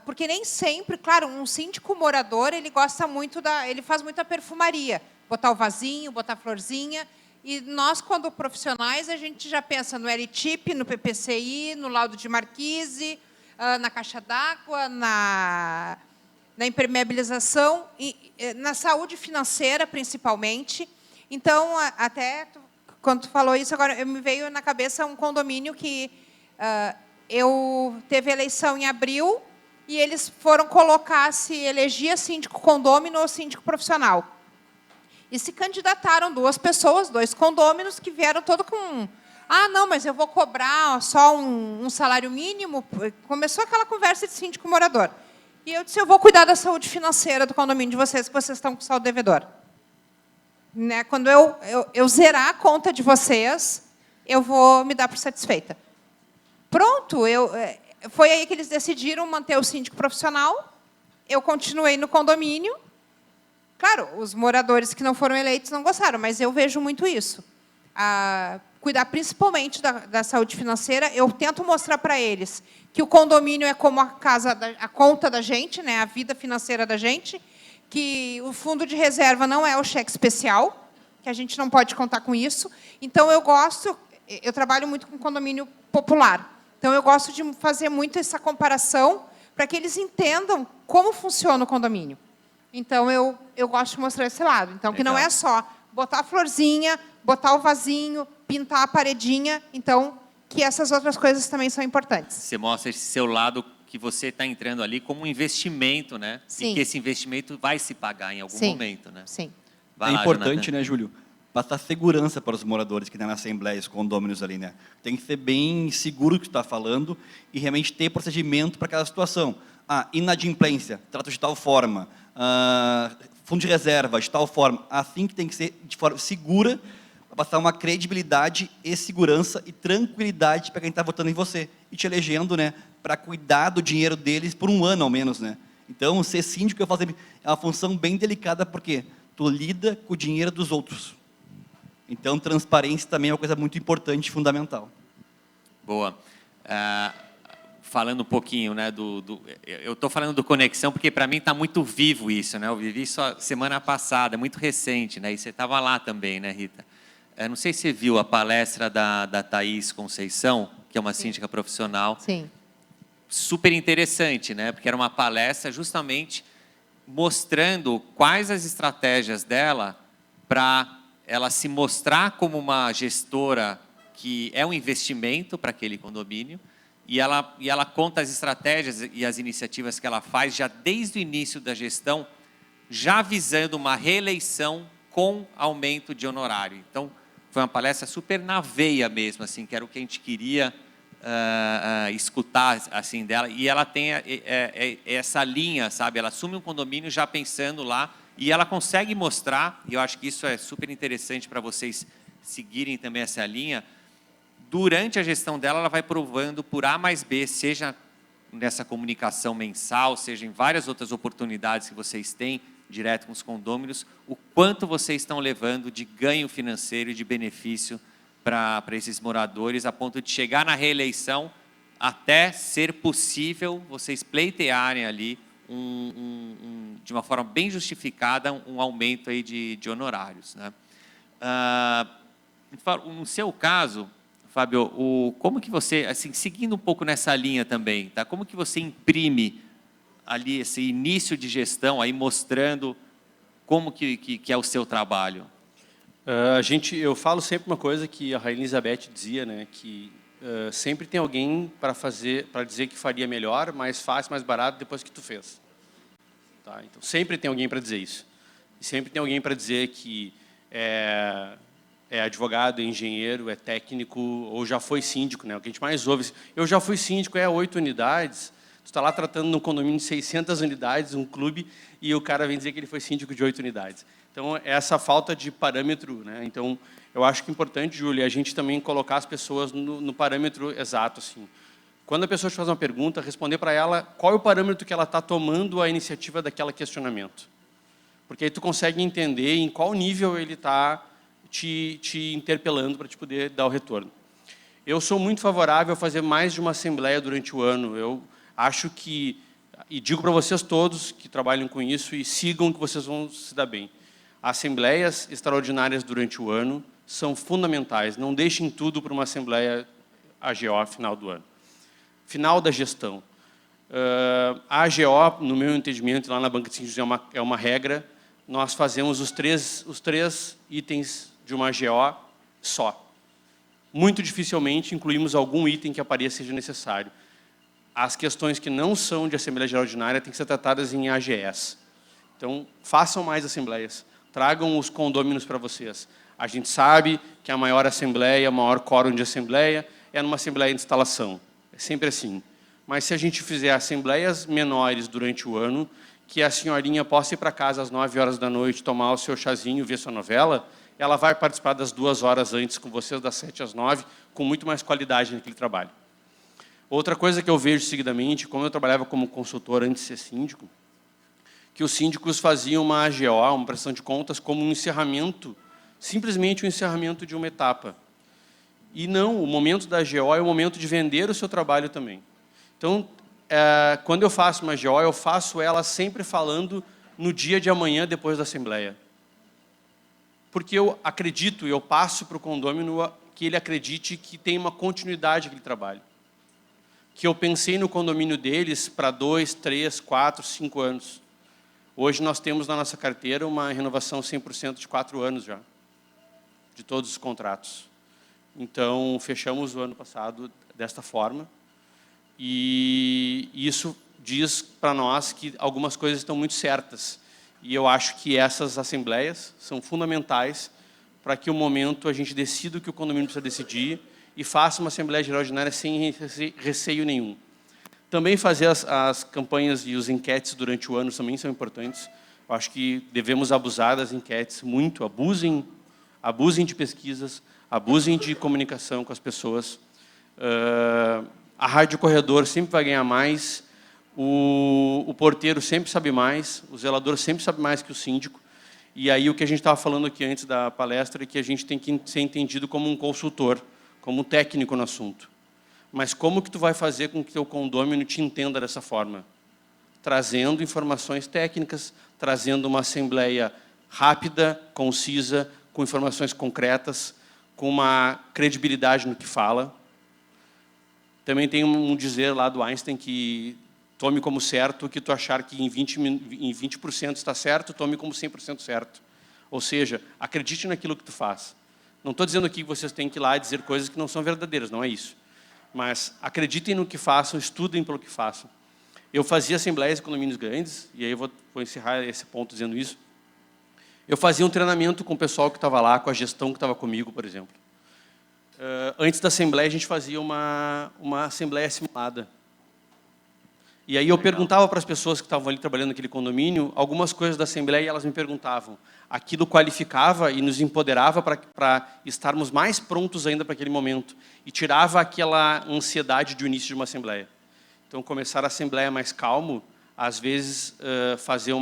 porque nem sempre, claro, um síndico morador, ele gosta muito ele faz muita perfumaria, botar o vasinho, botar florzinha, e nós, quando profissionais, a gente já pensa no LTIP, no PPCI, no laudo de marquise, na caixa d'água, na impermeabilização, na saúde financeira, principalmente. Então, até quando tu falou isso, agora me veio na cabeça um condomínio que teve eleição em abril e eles foram colocar se elegia síndico condômino ou síndico profissional. E se candidataram 2 pessoas, 2 condôminos, que vieram todo com... não, mas eu vou cobrar só um salário mínimo. Começou aquela conversa de síndico morador. E eu disse, eu vou cuidar da saúde financeira do condomínio de vocês, que vocês estão com saldo devedor. Né? Quando eu zerar a conta de vocês, eu vou me dar por satisfeita. Pronto, foi aí que eles decidiram manter o síndico profissional, eu continuei no condomínio, Claro, os moradores que não foram eleitos não gostaram, mas eu vejo muito isso. Cuidar principalmente da saúde financeira, eu tento mostrar para eles que o condomínio é como a conta da gente, né, a vida financeira da gente, que o fundo de reserva não é o cheque especial, que a gente não pode contar com isso. Então, eu trabalho muito com condomínio popular. Então, eu gosto de fazer muito essa comparação para que eles entendam como funciona o condomínio. Então, eu gosto de mostrar esse lado. Então, que não é só botar a florzinha, botar o vasinho, pintar a paredinha. Então, que essas outras coisas também são importantes. Você mostra esse seu lado que você está entrando ali como um investimento, né? Sim. E que esse investimento vai se pagar em algum momento, né? Sim. Vai lá, importante, Jonathan. né, Júlio? Passar segurança para os moradores que estão na Assembleia, os condôminos ali, né? Tem que ser bem seguro o que está falando e realmente ter procedimento para aquela situação. Inadimplência, trato de tal forma. Fundo de reserva, de tal forma. Assim que tem que ser de forma segura, para passar uma credibilidade e segurança e tranquilidade para quem está votando em você e te elegendo, né? Para cuidar do dinheiro deles por um ano, ao menos, né? Então, ser síndico é uma função bem delicada, porque tu lida com o dinheiro dos outros. Então, transparência também é uma coisa muito importante e fundamental. Boa. Falando um pouquinho, né, eu estou falando do Conexão porque para mim está muito vivo isso, né? Eu vivi isso semana passada, muito recente, né? E você estava lá também, né, Rita? Não sei se você viu a palestra da Thaís Conceição, que é uma síndica profissional. Sim. Super interessante, né? Porque era uma palestra justamente mostrando quais as estratégias dela para ela se mostrar como uma gestora que é um investimento para aquele condomínio, e ela conta as estratégias e as iniciativas que ela faz já desde o início da gestão, já visando uma reeleição com aumento de honorário. Então, foi uma palestra super na veia mesmo, assim, que era o que a gente queria escutar assim dela, e ela tem essa linha, sabe? Ela assume um condomínio já pensando lá, e ela consegue mostrar, e eu acho que isso é super interessante para vocês seguirem também essa linha. Durante a gestão dela, ela vai provando por A mais B, seja nessa comunicação mensal, seja em várias outras oportunidades que vocês têm direto com os condôminos, o quanto vocês estão levando de ganho financeiro e de benefício para esses moradores, a ponto de chegar na reeleição, até ser possível vocês pleitearem ali, de uma forma bem justificada, um aumento aí de honorários, né? No seu caso, Fábio, como que você, assim, seguindo um pouco nessa linha também, tá? Como que você imprime ali esse início de gestão, aí mostrando como que é o seu trabalho? Eu falo sempre uma coisa que a Rainha Elizabeth dizia, né, que sempre tem alguém para dizer que faria melhor, mais fácil, mais barato depois que tu fez. Tá? Então, sempre tem alguém para dizer isso. E sempre tem alguém para dizer que é advogado, é engenheiro, é técnico, ou já foi síndico, né? O que a gente mais ouve, eu já fui síndico, 8 unidades, tu está lá tratando num condomínio de 600 unidades, um clube, e o cara vem dizer que ele foi síndico de 8 unidades. Então, essa falta de parâmetro, né? Então, eu acho que é importante, Júlia, a gente também colocar as pessoas no parâmetro exato, assim. Quando a pessoa te faz uma pergunta, responder para ela qual é o parâmetro que ela está tomando a iniciativa daquele questionamento. Porque aí tu consegue entender em qual nível ele está te interpelando para te poder dar o retorno. Eu sou muito favorável a fazer mais de uma assembleia durante o ano. Eu acho que, e digo para vocês todos que trabalham com isso, e sigam que vocês vão se dar bem. Assembleias extraordinárias durante o ano são fundamentais. Não deixem tudo para uma assembleia AGO final do ano. Final da gestão. A AGO, no meu entendimento, lá na Banca de Síndicos é uma regra. Nós fazemos os três itens de uma AGO só. Muito dificilmente incluímos algum item que apareça seja necessário. As questões que não são de Assembleia Geral Ordinária têm que ser tratadas em AGS. Então, façam mais assembleias. Tragam os condôminos para vocês. A gente sabe que a maior assembleia, o maior quórum de assembleia é numa assembleia de instalação. É sempre assim. Mas se a gente fizer assembleias menores durante o ano, que a senhorinha possa ir para casa às 9 horas da noite, tomar o seu chazinho, ver sua novela, ela vai participar das 2 horas antes com vocês, das 7 às 9, com muito mais qualidade naquele trabalho. Outra coisa que eu vejo seguidamente, como eu trabalhava como consultor antes de ser síndico, que os síndicos faziam uma AGO, uma prestação de contas, como um encerramento, simplesmente um encerramento de uma etapa. E não, o momento da AGO é o momento de vender o seu trabalho também. Então, quando eu faço uma AGO, eu faço ela sempre falando no dia de amanhã, depois da Assembleia. Porque eu acredito, eu passo para o condômino que ele acredite que tem uma continuidade aquele trabalho. Que eu pensei no condomínio deles para 2, 3, 4, 5 anos. Hoje nós temos na nossa carteira uma renovação 100% de 4 anos já, de todos os contratos. Então, fechamos o ano passado desta forma. E isso diz para nós que algumas coisas estão muito certas. E eu acho que essas assembleias são fundamentais para que, o momento, a gente decida o que o condomínio precisa decidir e faça uma Assembleia Geral Ordinária sem receio nenhum. Também fazer as campanhas e os enquetes durante o ano também são importantes. Eu acho que devemos abusar das enquetes muito, abusem de pesquisas, abusem de comunicação com as pessoas. A Rádio Corredor sempre vai ganhar mais, o porteiro sempre sabe mais, o zelador sempre sabe mais que o síndico. E aí o que a gente estava falando aqui antes da palestra é que a gente tem que ser entendido como um consultor, como um técnico no assunto. Mas como que tu vai fazer com que o teu condômino te entenda dessa forma? Trazendo informações técnicas, trazendo uma assembleia rápida, concisa, com informações concretas, com uma credibilidade no que fala. Também tem um dizer lá do Einstein que tome como certo o que tu achar que em 20% está certo, tome como 100% certo. Ou seja, acredite naquilo que tu faz. Não estou dizendo aqui que vocês têm que ir lá dizer coisas que não são verdadeiras, não é isso. Mas acreditem no que façam, estudem pelo que façam. Eu fazia assembleias de condomínios grandes, e aí eu vou encerrar esse ponto dizendo isso. Eu fazia um treinamento com o pessoal que estava lá, com a gestão que estava comigo, por exemplo. Antes da assembleia, a gente fazia uma assembleia simulada. E aí eu perguntava para as pessoas que estavam ali trabalhando naquele condomínio algumas coisas da assembleia e elas me perguntavam. Aquilo qualificava e nos empoderava para estarmos mais prontos ainda para aquele momento. E tirava aquela ansiedade de início de uma assembleia. Então, começar a assembleia mais calmo, às vezes fazer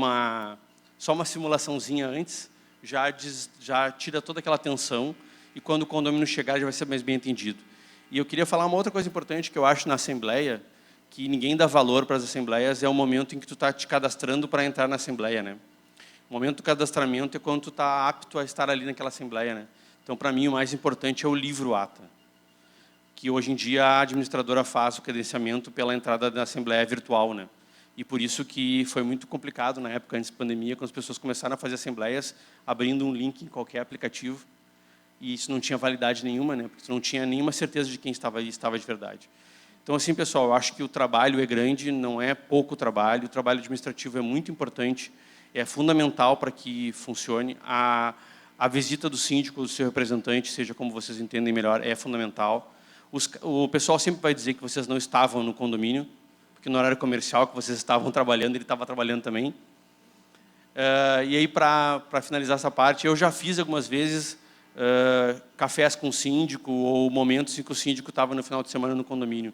só uma simulaçãozinha antes, já tira toda aquela tensão e quando o condomínio chegar já vai ser mais bem entendido. E eu queria falar uma outra coisa importante que eu acho na assembleia, que ninguém dá valor para as assembleias, é o momento em que tu está te cadastrando para entrar na assembleia, né? O momento do cadastramento é quando tu está apto a estar ali naquela assembleia, né? Então, para mim, o mais importante é o livro ata, que hoje em dia a administradora faz o credenciamento pela entrada da assembleia virtual, né? E por isso que foi muito complicado na época antes da pandemia, quando as pessoas começaram a fazer assembleias abrindo um link em qualquer aplicativo, e isso não tinha validade nenhuma, né? Porque tu não tinha nenhuma certeza de quem estava aí estava de verdade. Então, assim, pessoal, eu acho que o trabalho é grande, não é pouco trabalho, o trabalho administrativo é muito importante, é fundamental para que funcione. A visita do síndico, do seu representante, seja como vocês entendem melhor, é fundamental. O pessoal sempre vai dizer que vocês não estavam no condomínio, porque no horário comercial que vocês estavam trabalhando, ele estava trabalhando também. E aí, para finalizar essa parte, eu já fiz algumas vezes cafés com o síndico ou momentos em que o síndico estava no final de semana no condomínio.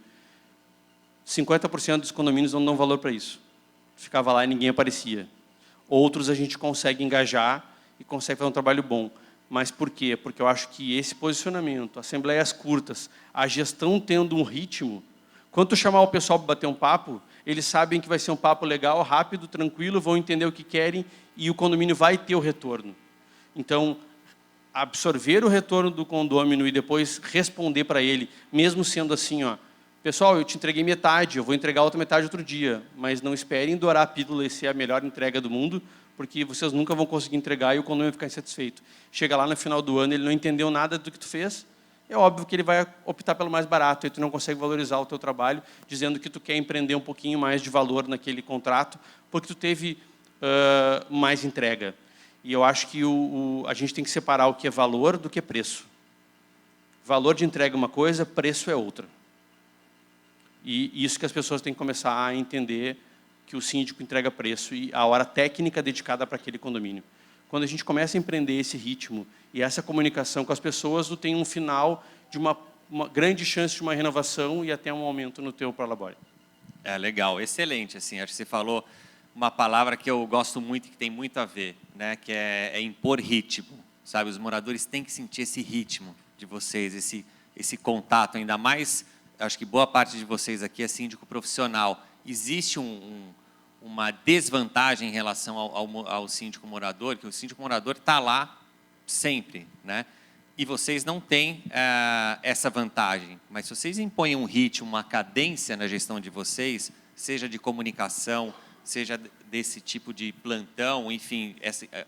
50% dos condomínios não dão valor para isso. Ficava lá e ninguém aparecia. Outros a gente consegue engajar e consegue fazer um trabalho bom. Mas por quê? Porque eu acho que esse posicionamento, assembleias curtas, a gestão tendo um ritmo, quando tu chamar o pessoal para bater um papo, eles sabem que vai ser um papo legal, rápido, tranquilo, vão entender o que querem e o condomínio vai ter o retorno. Então, absorver o retorno do condômino e depois responder para ele, mesmo sendo assim, ó, pessoal, eu te entreguei metade, eu vou entregar a outra metade outro dia, mas não esperem dourar a pílula e ser a melhor entrega do mundo, porque vocês nunca vão conseguir entregar e o condomínio vai ficar insatisfeito. Chega lá no final do ano, ele não entendeu nada do que tu fez, é óbvio que ele vai optar pelo mais barato, e tu não consegue valorizar o teu trabalho, dizendo que tu quer empreender um pouquinho mais de valor naquele contrato, porque tu teve mais entrega. E eu acho que a gente tem que separar o que é valor do que é preço. Valor de entrega é uma coisa, preço é outra. E isso que as pessoas têm que começar a entender, que o síndico entrega preço e a hora técnica dedicada para aquele condomínio. Quando a gente começa a empreender esse ritmo e essa comunicação com as pessoas, tu tem um final de uma grande chance de uma renovação e até um aumento no teu prolabore. Legal, excelente. Assim, acho que você falou uma palavra que eu gosto muito e que tem muito a ver, né? Que é impor ritmo, sabe? Os moradores têm que sentir esse ritmo de vocês, esse contato, ainda mais, acho que boa parte de vocês aqui é síndico profissional. Existe uma desvantagem em relação ao síndico morador, que o síndico morador está lá sempre, né? E vocês não têm essa vantagem. Mas se vocês impõem um ritmo, uma cadência na gestão de vocês, seja de comunicação, seja desse tipo de plantão, enfim,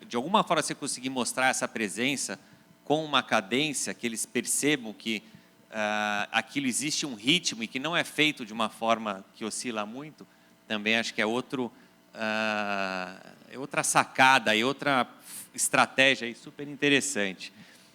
de alguma forma você conseguir mostrar essa presença com uma cadência, que eles percebam que aquilo existe um ritmo e que não é feito de uma forma que oscila muito, também acho que é outra sacada e outra estratégia aí super interessante.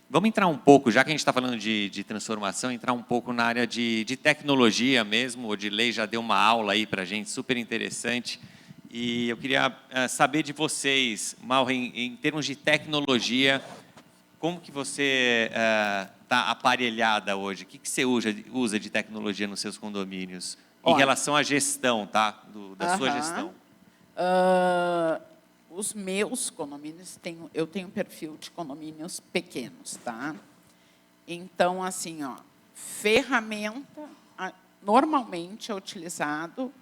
Vamos entrar um pouco, já que a gente está falando de transformação, entrar um pouco na área de tecnologia mesmo. O Odilei já deu uma aula aí para a gente, super interessante. E eu queria saber de vocês, Mauro, em termos de tecnologia, como que você está aparelhada hoje? O que você usa de tecnologia nos seus condomínios? Em relação à gestão, tá? Da sua gestão. Os meus condomínios, eu tenho um perfil de condomínios pequenos, tá? Então, assim, ferramenta, normalmente é utilizado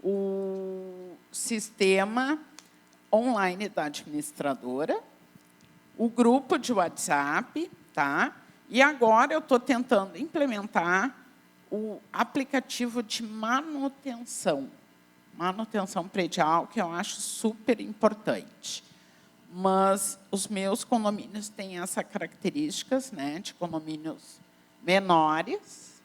o sistema online da administradora, o grupo de WhatsApp, tá? E agora eu estou tentando implementar o aplicativo de manutenção predial, que eu acho super importante. Mas os meus condomínios têm essas características, né, de condomínios menores.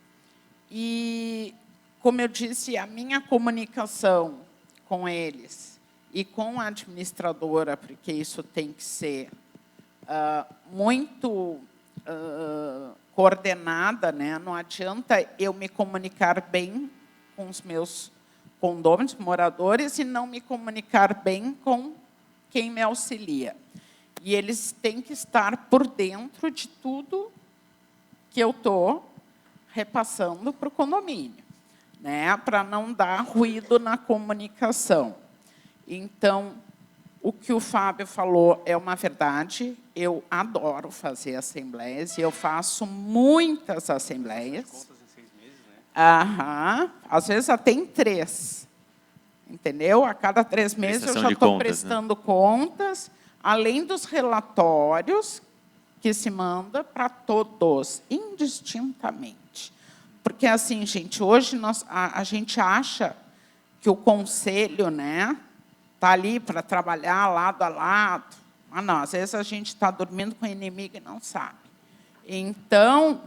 E, como eu disse, a minha comunicação com eles e com a administradora, porque isso tem que ser muito coordenada, né? Não adianta eu me comunicar bem com os meus condôminos, moradores, e não me comunicar bem com quem me auxilia. E eles têm que estar por dentro de tudo que eu estou repassando para o condomínio, né? Para não dar ruído na comunicação. Então, o que o Fábio falou é uma verdade. Eu adoro fazer assembleias, e eu faço muitas assembleias. Às vezes até em 3. Entendeu? A cada 3 meses eu já estou prestando contas, além dos relatórios que se manda para todos, indistintamente. Porque, assim, gente, hoje a gente acha que o conselho, né, está ali para trabalhar lado a lado. Mas não, às vezes a gente está dormindo com o inimigo e não sabe. Então,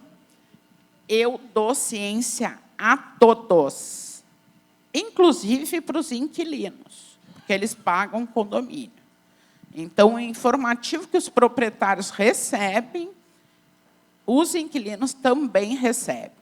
eu dou ciência a todos, inclusive para os inquilinos, porque eles pagam condomínio. Então, o informativo que os proprietários recebem, os inquilinos também recebem.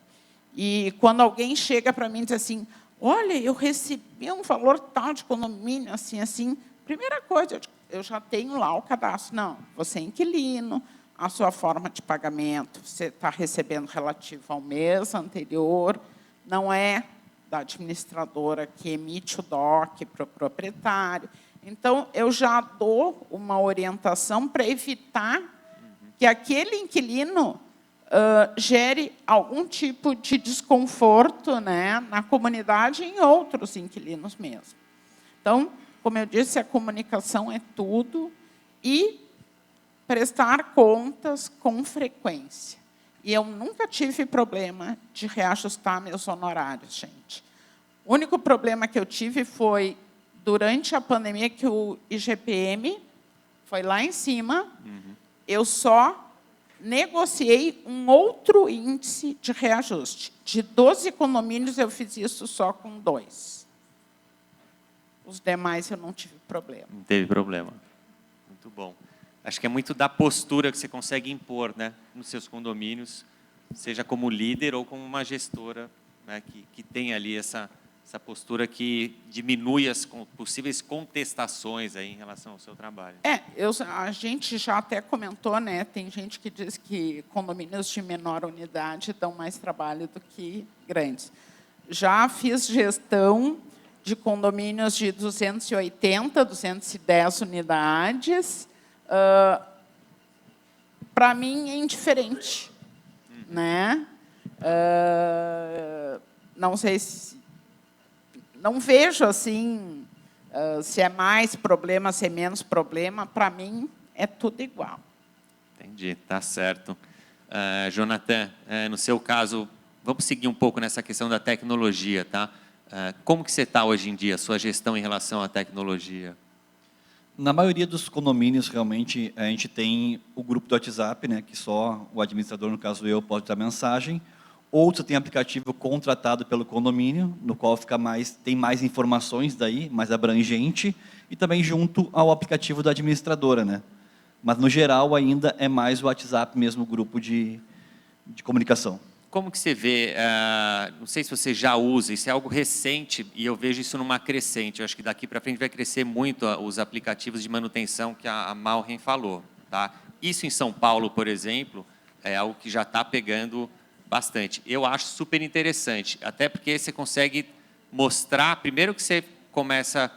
E quando alguém chega para mim e diz assim, olha, eu recebi um valor tal de condomínio, assim, assim, primeira coisa, eu já tenho lá o cadastro. Não, você é inquilino, a sua forma de pagamento, você está recebendo relativo ao mês anterior, não é da administradora que emite o DOC para o proprietário. Então, eu já dou uma orientação para evitar que aquele inquilino gere algum tipo de desconforto, né, na comunidade e em outros inquilinos mesmo. Então, como eu disse, a comunicação é tudo e prestar contas com frequência. E eu nunca tive problema de reajustar meus honorários, gente. O único problema que eu tive foi, durante a pandemia, que o IGPM foi lá em cima, eu só negociei um outro índice de reajuste. De 12 condomínios, eu fiz isso só com 2. Os demais, eu não tive problema. Não teve problema. Muito bom. Acho que é muito da postura que você consegue impor, né, nos seus condomínios, seja como líder ou como uma gestora, né, que tem ali essa postura que diminui as possíveis contestações aí em relação ao seu trabalho. A gente já até comentou, né, tem gente que diz que condomínios de menor unidade dão mais trabalho do que grandes. Já fiz gestão de condomínios de 280, 210 unidades. Para mim, é indiferente. Né? Não sei se... Não vejo assim, se é mais problema, se é menos problema. Para mim, é tudo igual. Entendi, tá certo. Jonathan, no seu caso, vamos seguir um pouco nessa questão da tecnologia, tá? Como que você está hoje em dia, sua gestão em relação à tecnologia? Na maioria dos condomínios, realmente, a gente tem o grupo do WhatsApp, né, que só o administrador, no caso eu, pode dar mensagem. Ou você tem aplicativo contratado pelo condomínio, no qual tem mais informações daí, mais abrangente, e também junto ao aplicativo da administradora, né? Mas, no geral, ainda é mais o WhatsApp mesmo, o grupo de comunicação. Como que você vê, não sei se você já usa, isso é algo recente, e eu vejo isso numa crescente, eu acho que daqui para frente vai crescer muito os aplicativos de manutenção que a Malren falou. Tá? Isso em São Paulo, por exemplo, é algo que já está pegando bastante. Eu acho super interessante, até porque você consegue mostrar, primeiro que você começa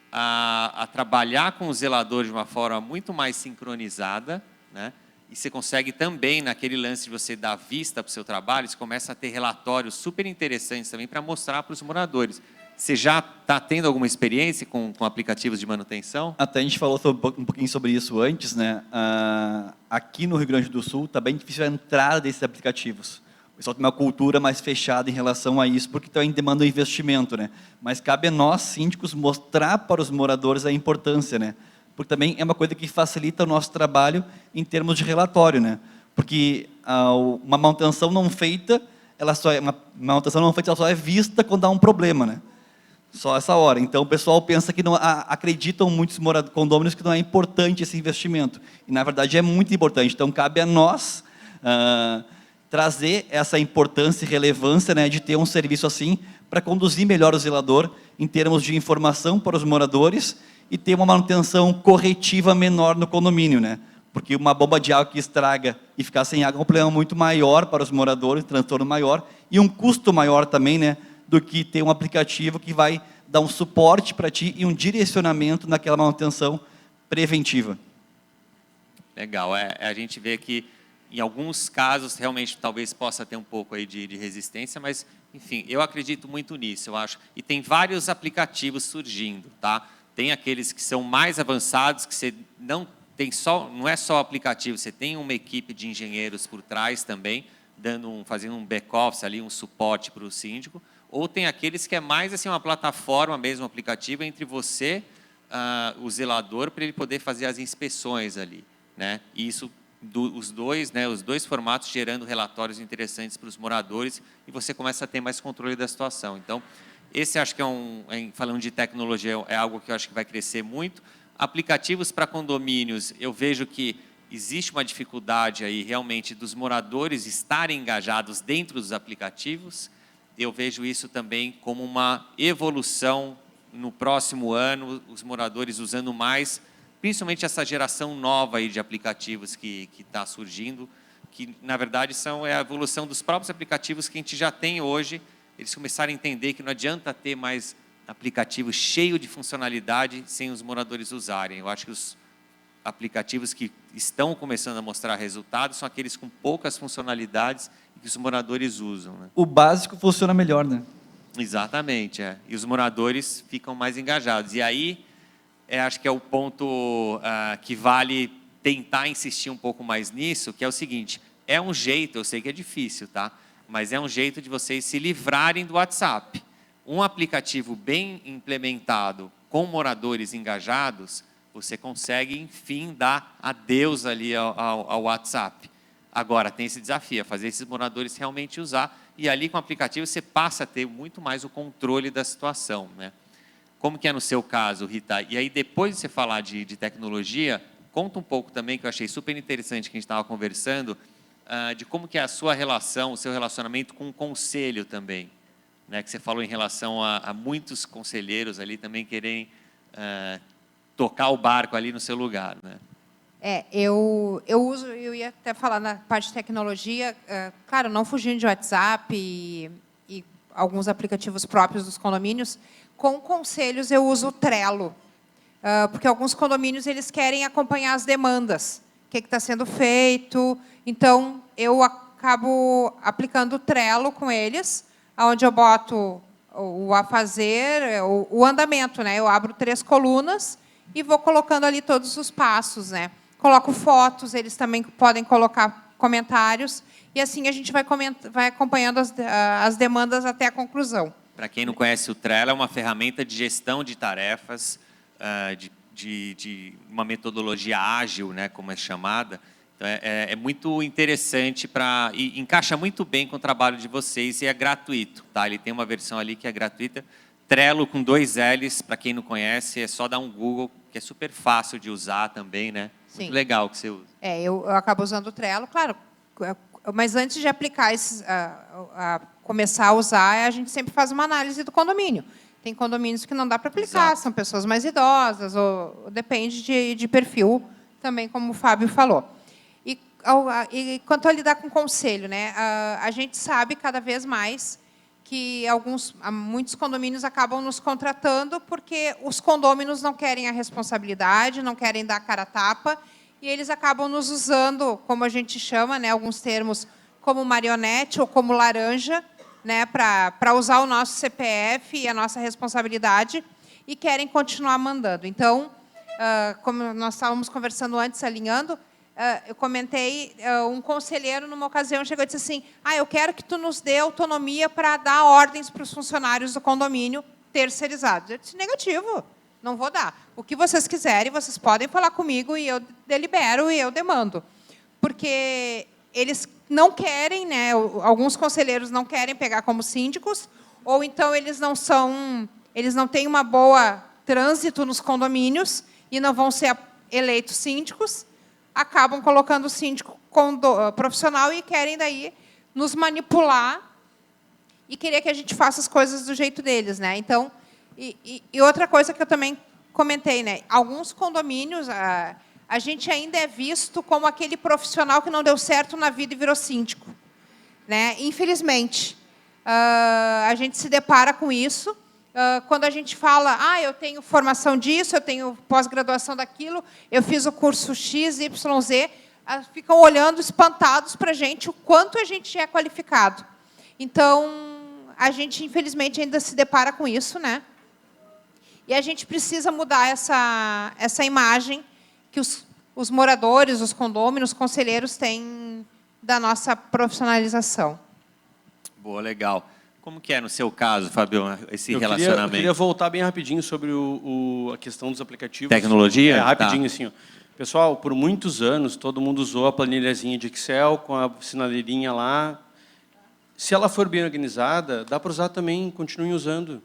a trabalhar com o zelador de uma forma muito mais sincronizada, né? E você consegue também, naquele lance de você dar vista para o seu trabalho, você começa a ter relatórios super interessantes também para mostrar para os moradores. Você já está tendo alguma experiência com aplicativos de manutenção? Até a gente falou um pouquinho sobre isso antes, né? Aqui no Rio Grande do Sul está bem difícil a entrada desses aplicativos. O pessoal tem uma cultura mais fechada em relação a isso, porque também demanda um investimento, né? Mas cabe a nós, síndicos, mostrar para os moradores a importância, né? Porque também é uma coisa que facilita o nosso trabalho em termos de relatório, né? Porque uma manutenção não feita, ela só é vista quando há um problema, né? Só essa hora. Então, o pessoal pensa que não acreditam muitos condôminos que não é importante esse investimento. E, na verdade, é muito importante. Então, cabe a nós trazer essa importância e relevância, né, de ter um serviço assim para conduzir melhor o zelador em termos de informação para os moradores e ter uma manutenção corretiva menor no condomínio, né? Porque uma bomba de água que estraga e ficar sem água é um problema muito maior para os moradores, um transtorno maior e um custo maior também, né, do que ter um aplicativo que vai dar um suporte para ti e um direcionamento naquela manutenção preventiva. Legal, a gente vê que em alguns casos realmente talvez possa ter um pouco aí de resistência, mas enfim, eu acredito muito nisso, eu acho. E tem vários aplicativos surgindo, tá? Tem aqueles que são mais avançados, que você não é só aplicativo, você tem uma equipe de engenheiros por trás também, fazendo um back-office ali, um suporte para o síndico, ou tem aqueles que é mais assim uma plataforma mesmo, um aplicativo entre você, o zelador, para ele poder fazer as inspeções ali, né? E isso, os dois formatos gerando relatórios interessantes para os moradores e você começa a ter mais controle da situação. Então, esse acho que falando de tecnologia, é algo que eu acho que vai crescer muito. Aplicativos para condomínios, eu vejo que existe uma dificuldade aí realmente dos moradores estarem engajados dentro dos aplicativos. Eu vejo isso também como uma evolução no próximo ano, os moradores usando mais, principalmente essa geração nova aí de aplicativos que está surgindo, que na verdade é a evolução dos próprios aplicativos que a gente já tem hoje. Eles começaram a entender que não adianta ter mais aplicativo cheio de funcionalidade sem os moradores usarem. Eu acho que os aplicativos que estão começando a mostrar resultados são aqueles com poucas funcionalidades e que os moradores usam, né? O básico funciona melhor, né? Exatamente, e os moradores ficam mais engajados. E aí, acho que é o ponto que vale tentar insistir um pouco mais nisso, que é o seguinte, é um jeito, eu sei que é difícil, tá? Mas é um jeito de vocês se livrarem do WhatsApp. Um aplicativo bem implementado, com moradores engajados, você consegue, enfim, dar adeus ali ao WhatsApp. Agora, tem esse desafio, fazer esses moradores realmente usar, e ali com o aplicativo você passa a ter muito mais o controle da situação, né? Como que é no seu caso, Rita? E aí, depois de você falar de tecnologia, conta um pouco também, que eu achei super interessante que a gente estava conversando, de como que é a sua relação, o seu relacionamento com o conselho também, né? Que você falou em relação a muitos conselheiros ali também querem tocar o barco ali no seu lugar, né? Eu ia até falar na parte de tecnologia, claro, não fugindo de WhatsApp e alguns aplicativos próprios dos condomínios. Com conselhos, eu uso o Trello, porque alguns condomínios eles querem acompanhar as demandas, o que está sendo feito. Então, eu acabo aplicando o Trello com eles, onde eu boto o a fazer, o andamento, né? Eu abro 3 colunas e vou colocando ali todos os passos, né? Coloco fotos, eles também podem colocar comentários, e assim a gente vai acompanhando as demandas até a conclusão. Para quem não conhece o Trello, é uma ferramenta de gestão de tarefas, de uma metodologia ágil, né, como é chamada. Então, é muito interessante e encaixa muito bem com o trabalho de vocês, e é gratuito. Tá? Ele tem uma versão ali que é gratuita. Trello com 2 L's, para quem não conhece, é só dar um Google, que é super fácil de usar também, né? Sim. Muito legal que você usa. Eu acabo usando o Trello, claro, mas antes de aplicar começar a usar, a gente sempre faz uma análise do condomínio. Tem condomínios que não dá para aplicar, Exato. são pessoas mais idosas, ou depende de perfil, também, como o Fábio falou. E quanto a lidar com conselho, né? A gente sabe cada vez mais que muitos condomínios acabam nos contratando porque os condôminos não querem a responsabilidade, não querem dar cara a tapa, e eles acabam nos usando, como a gente chama, né, alguns termos, como marionete ou como laranja, né, para usar o nosso CPF e a nossa responsabilidade, e querem continuar mandando. Então, como nós estávamos conversando antes, alinhando, eu comentei, um conselheiro, numa ocasião, chegou e disse assim, eu quero que tu nos dê autonomia para dar ordens para os funcionários do condomínio terceirizados. Eu disse, negativo, não vou dar. O que vocês quiserem, vocês podem falar comigo e eu delibero e eu demando. Porque eles não querem, né, alguns conselheiros não querem pegar como síndicos, ou então eles não têm uma boa trânsito nos condomínios e não vão ser eleitos síndicos, acabam colocando o síndico profissional e querem daí nos manipular e querer que a gente faça as coisas do jeito deles, né? Então, e outra coisa que eu também comentei, né? Alguns condomínios, a gente ainda é visto como aquele profissional que não deu certo na vida e virou síndico, né? Infelizmente, a gente se depara com isso. Quando a gente fala, eu tenho formação disso, eu tenho pós-graduação daquilo, eu fiz o curso X, Y, Z, ficam olhando espantados para a gente o quanto a gente é qualificado. Então, a gente, infelizmente, ainda se depara com isso, né? E a gente precisa mudar essa imagem que os moradores, os condôminos, os conselheiros têm da nossa profissionalização. Boa, legal. Como que é no seu caso, Fábio, esse relacionamento? Eu queria voltar bem rapidinho sobre a questão dos aplicativos. Tecnologia? Rapidinho, Tá. assim. Ó. Pessoal, por muitos anos, todo mundo usou a planilhazinha de Excel com a sinaleirinha lá. Se ela for bem organizada, dá para usar também, continuem usando.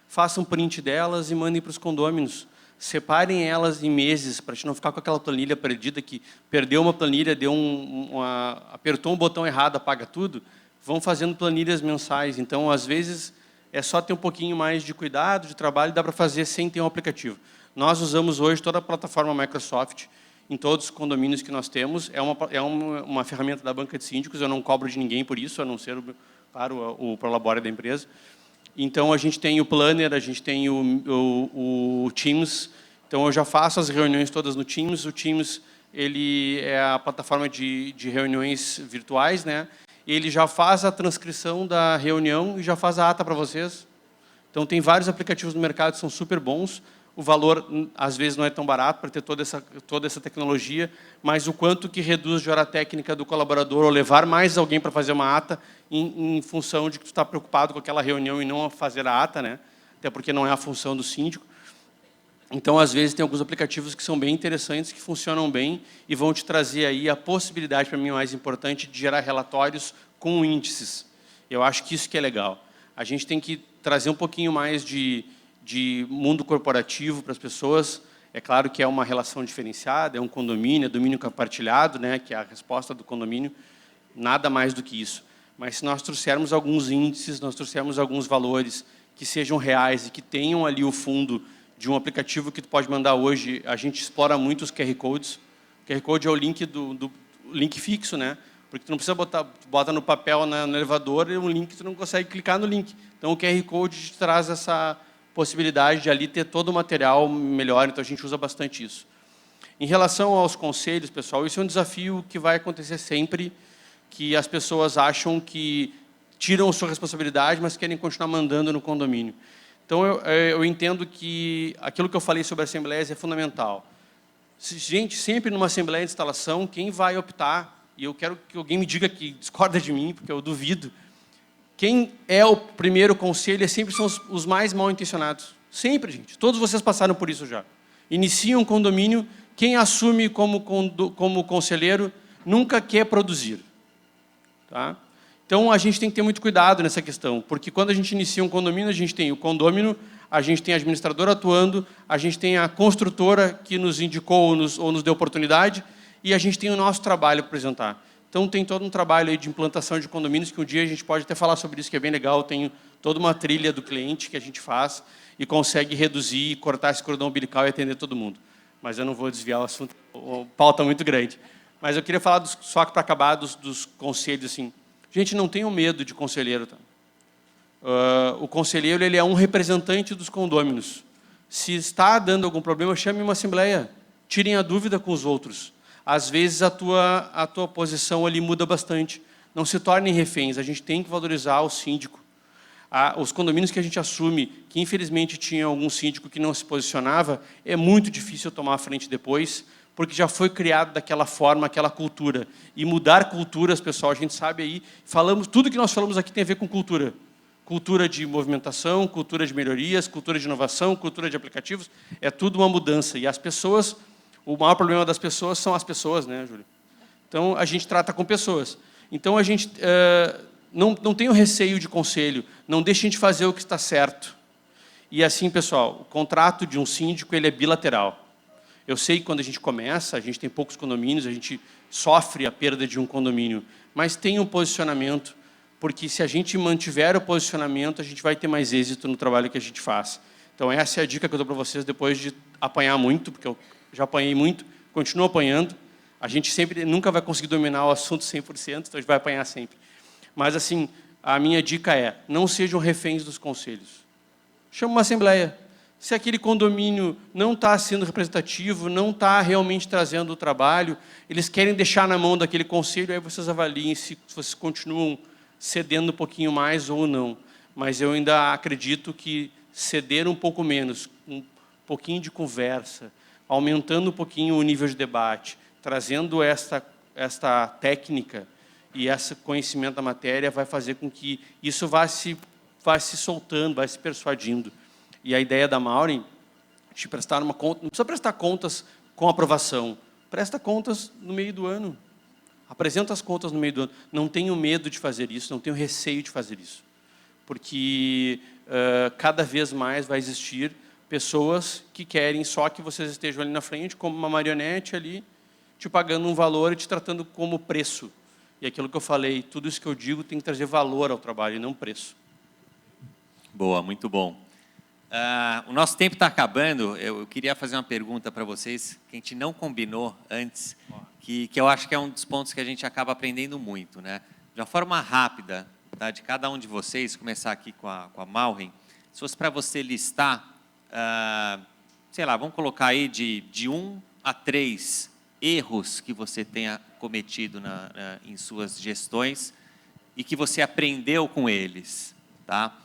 Façam print delas e mandem para os condôminos. Separem elas em meses, para a gente não ficar com aquela planilha perdida que perdeu uma planilha, apertou um botão errado, apaga tudo. Vão fazendo planilhas mensais. Então, às vezes, é só ter um pouquinho mais de cuidado, de trabalho, dá para fazer sem ter um aplicativo. Nós usamos hoje toda a plataforma Microsoft, em todos os condomínios que nós temos. É uma ferramenta da banca de síndicos, eu não cobro de ninguém por isso, a não ser, claro, o Prolabore da empresa. Então, a gente tem o Planner, a gente tem o Teams. Então, eu já faço as reuniões todas no Teams. O Teams ele é a plataforma de reuniões virtuais, né? Ele já faz a transcrição da reunião e já faz a ata para vocês. Então, tem vários aplicativos no mercado que são super bons. O valor, às vezes, não é tão barato para ter toda essa tecnologia, mas o quanto que reduz de hora técnica do colaborador ou levar mais alguém para fazer uma ata em função de que tu está preocupado com aquela reunião e não fazer a ata, né? Até porque não é a função do síndico. Então, às vezes, tem alguns aplicativos que são bem interessantes, que funcionam bem e vão te trazer aí a possibilidade, para mim, mais importante, de gerar relatórios com índices. Eu acho que isso que é legal. A gente tem que trazer um pouquinho mais de mundo corporativo para as pessoas. É claro que é uma relação diferenciada, é um condomínio, é domínio compartilhado, né, que é a resposta do condomínio, nada mais do que isso. Mas se nós trouxermos alguns índices, nós trouxermos alguns valores que sejam reais e que tenham ali o fundo de um aplicativo que tu pode mandar hoje, a gente explora muito os QR Codes. O QR Code é o link link fixo, né? Porque tu não precisa bota no papel, no elevador, um link, tu não consegue clicar no link. Então, o QR Code te traz essa possibilidade de ali ter todo o material melhor, então a gente usa bastante isso. Em relação aos conselhos, pessoal, isso é um desafio que vai acontecer sempre, que as pessoas acham que tiram sua responsabilidade, mas querem continuar mandando no condomínio. Então, eu entendo que aquilo que eu falei sobre assembleias é fundamental. Gente, sempre numa assembleia de instalação, quem vai optar, e eu quero que alguém me diga que discorda de mim, porque eu duvido, quem é o primeiro conselho sempre são os mais mal intencionados. Sempre, gente. Todos vocês passaram por isso já. Iniciam um condomínio, quem assume como conselheiro nunca quer produzir. Tá? Então, a gente tem que ter muito cuidado nessa questão, porque quando a gente inicia um condomínio, a gente tem o condômino, a gente tem a administradora atuando, a gente tem a construtora que nos indicou ou nos deu oportunidade, e a gente tem o nosso trabalho para apresentar. Então, tem todo um trabalho aí de implantação de condomínios, que um dia a gente pode até falar sobre isso, que é bem legal. Tem toda uma trilha do cliente que a gente faz e consegue reduzir, cortar esse cordão umbilical e atender todo mundo. Mas eu não vou desviar o assunto, o pauta é muito grande. Mas eu queria falar, só para acabar, dos conselhos. Assim. Gente, não tenham medo de conselheiro. Tá? O conselheiro ele é um representante dos condôminos. Se está dando algum problema, chame uma assembleia. Tirem a dúvida com os outros. Às vezes, a tua posição ali muda bastante. Não se tornem reféns. A gente tem que valorizar o síndico. Os condomínios que a gente assume, que infelizmente tinha algum síndico que não se posicionava, é muito difícil tomar a frente depois, porque já foi criado daquela forma, aquela cultura. E mudar culturas, pessoal, a gente sabe aí, tudo que nós falamos aqui tem a ver com cultura. Cultura de movimentação, cultura de melhorias, cultura de inovação, cultura de aplicativos, é tudo uma mudança. E as pessoas, o maior problema das pessoas são as pessoas, né, Júlio? Então, a gente trata com pessoas. Então, a gente não tem o receio de conselho, não deixe a gente fazer o que está certo. E assim, pessoal, o contrato de um síndico ele é bilateral. Eu sei que quando a gente começa, a gente tem poucos condomínios, a gente sofre a perda de um condomínio, mas tem um posicionamento, porque se a gente mantiver o posicionamento, a gente vai ter mais êxito no trabalho que a gente faz. Então, essa é a dica que eu dou para vocês, depois de apanhar muito, porque eu já apanhei muito, continuo apanhando. A gente nunca vai conseguir dominar o assunto 100%, então a gente vai apanhar sempre. Mas, assim, a minha dica é, não sejam reféns dos conselhos. Chama uma assembleia. Se aquele condomínio não está sendo representativo, não está realmente trazendo o trabalho, eles querem deixar na mão daquele conselho, aí vocês avaliem se vocês continuam cedendo um pouquinho mais ou não. Mas eu ainda acredito que ceder um pouco menos, um pouquinho de conversa, aumentando um pouquinho o nível de debate, trazendo esta técnica e esse conhecimento da matéria, vai fazer com que isso vá se soltando, vai se persuadindo. E a ideia da Maureen, de prestar uma conta, não precisa prestar contas com aprovação, presta contas no meio do ano. Apresenta as contas no meio do ano. Não tenho medo de fazer isso, não tenho receio de fazer isso. Porque cada vez mais vai existir pessoas que querem só que vocês estejam ali na frente, como uma marionete ali, te pagando um valor e te tratando como preço. E aquilo que eu falei, tudo isso que eu digo tem que trazer valor ao trabalho e não preço. Boa, muito bom. O nosso tempo está acabando. Eu queria fazer uma pergunta para vocês, que a gente não combinou antes, que eu acho que é um dos pontos que a gente acaba aprendendo muito. Né? De uma forma rápida, tá, de cada um de vocês, começar aqui com a Maureen, se fosse para você listar, sei lá, vamos colocar aí de 1 a 3 erros que você tenha cometido em suas gestões e que você aprendeu com eles. Tá?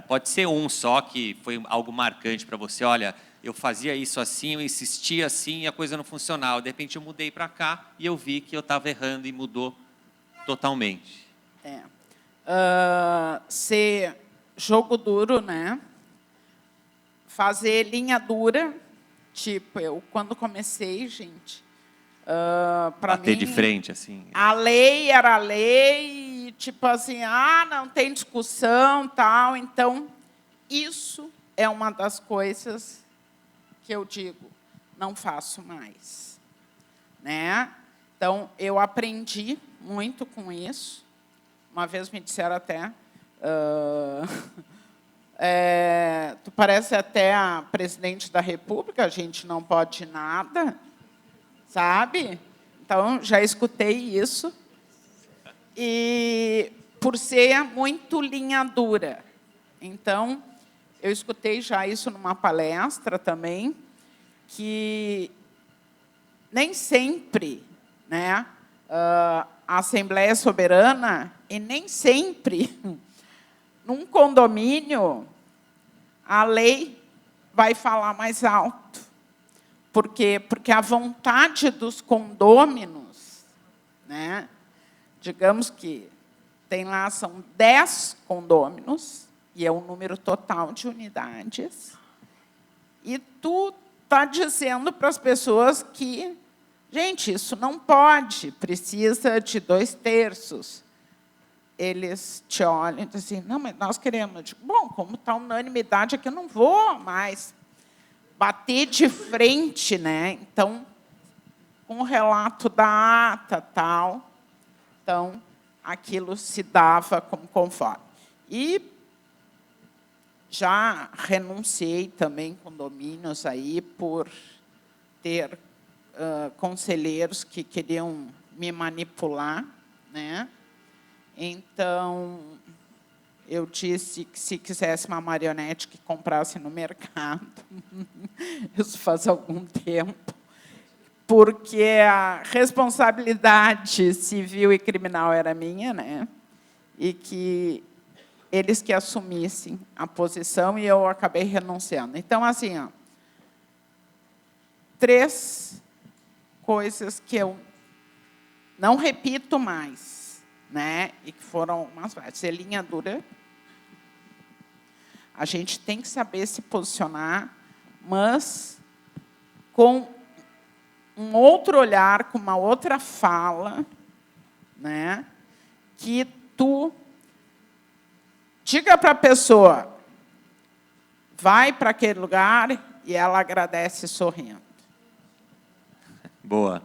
Pode ser um só que foi algo marcante para você. Olha, eu fazia isso assim, eu insistia assim e a coisa não funcionava. De repente eu mudei para cá e eu vi que eu estava errando e mudou totalmente. Ser jogo duro, né? Fazer linha dura. Tipo, eu quando comecei, gente, para mim... Bater de frente, assim. A lei era a lei, e, tipo assim, não tem discussão, tal. Então, isso é uma das coisas que eu digo, não faço mais. Né? Então, eu aprendi muito com isso. Uma vez me disseram até... tu parece até a presidente da República, a gente não pode nada, sabe? Então, já escutei isso. e por ser muito linha dura. Então, eu escutei já isso numa palestra também, que nem sempre, né, a Assembleia é soberana, e nem sempre, num condomínio, a lei vai falar mais alto. Por quê? Porque a vontade dos condôminos, né, digamos que tem lá, são 10 condôminos, e é o número total de unidades, e tu está dizendo para as pessoas que, gente, isso não pode, precisa de 2/3. Eles te olham e dizem assim, não, mas nós queremos. Eu digo, bom, como está unanimidade aqui, eu não vou mais bater de frente, né? Então, com o relato da ata, tal, então, aquilo se dava como conforme. E já renunciei também condomínios aí por ter conselheiros que queriam me manipular, né? Então, eu disse que se quisesse uma marionete que comprasse no mercado, isso faz algum tempo, porque a responsabilidade civil e criminal era minha, né? E que eles que assumissem a posição, e eu acabei renunciando. Então, assim, ó, 3 coisas que eu não repito mais, né? E que foram umas várias. Ser linha dura. A gente tem que saber se posicionar, mas com um outro olhar, com uma outra fala, né? Que tu diga para a pessoa, vai para aquele lugar, e ela agradece sorrindo. Boa.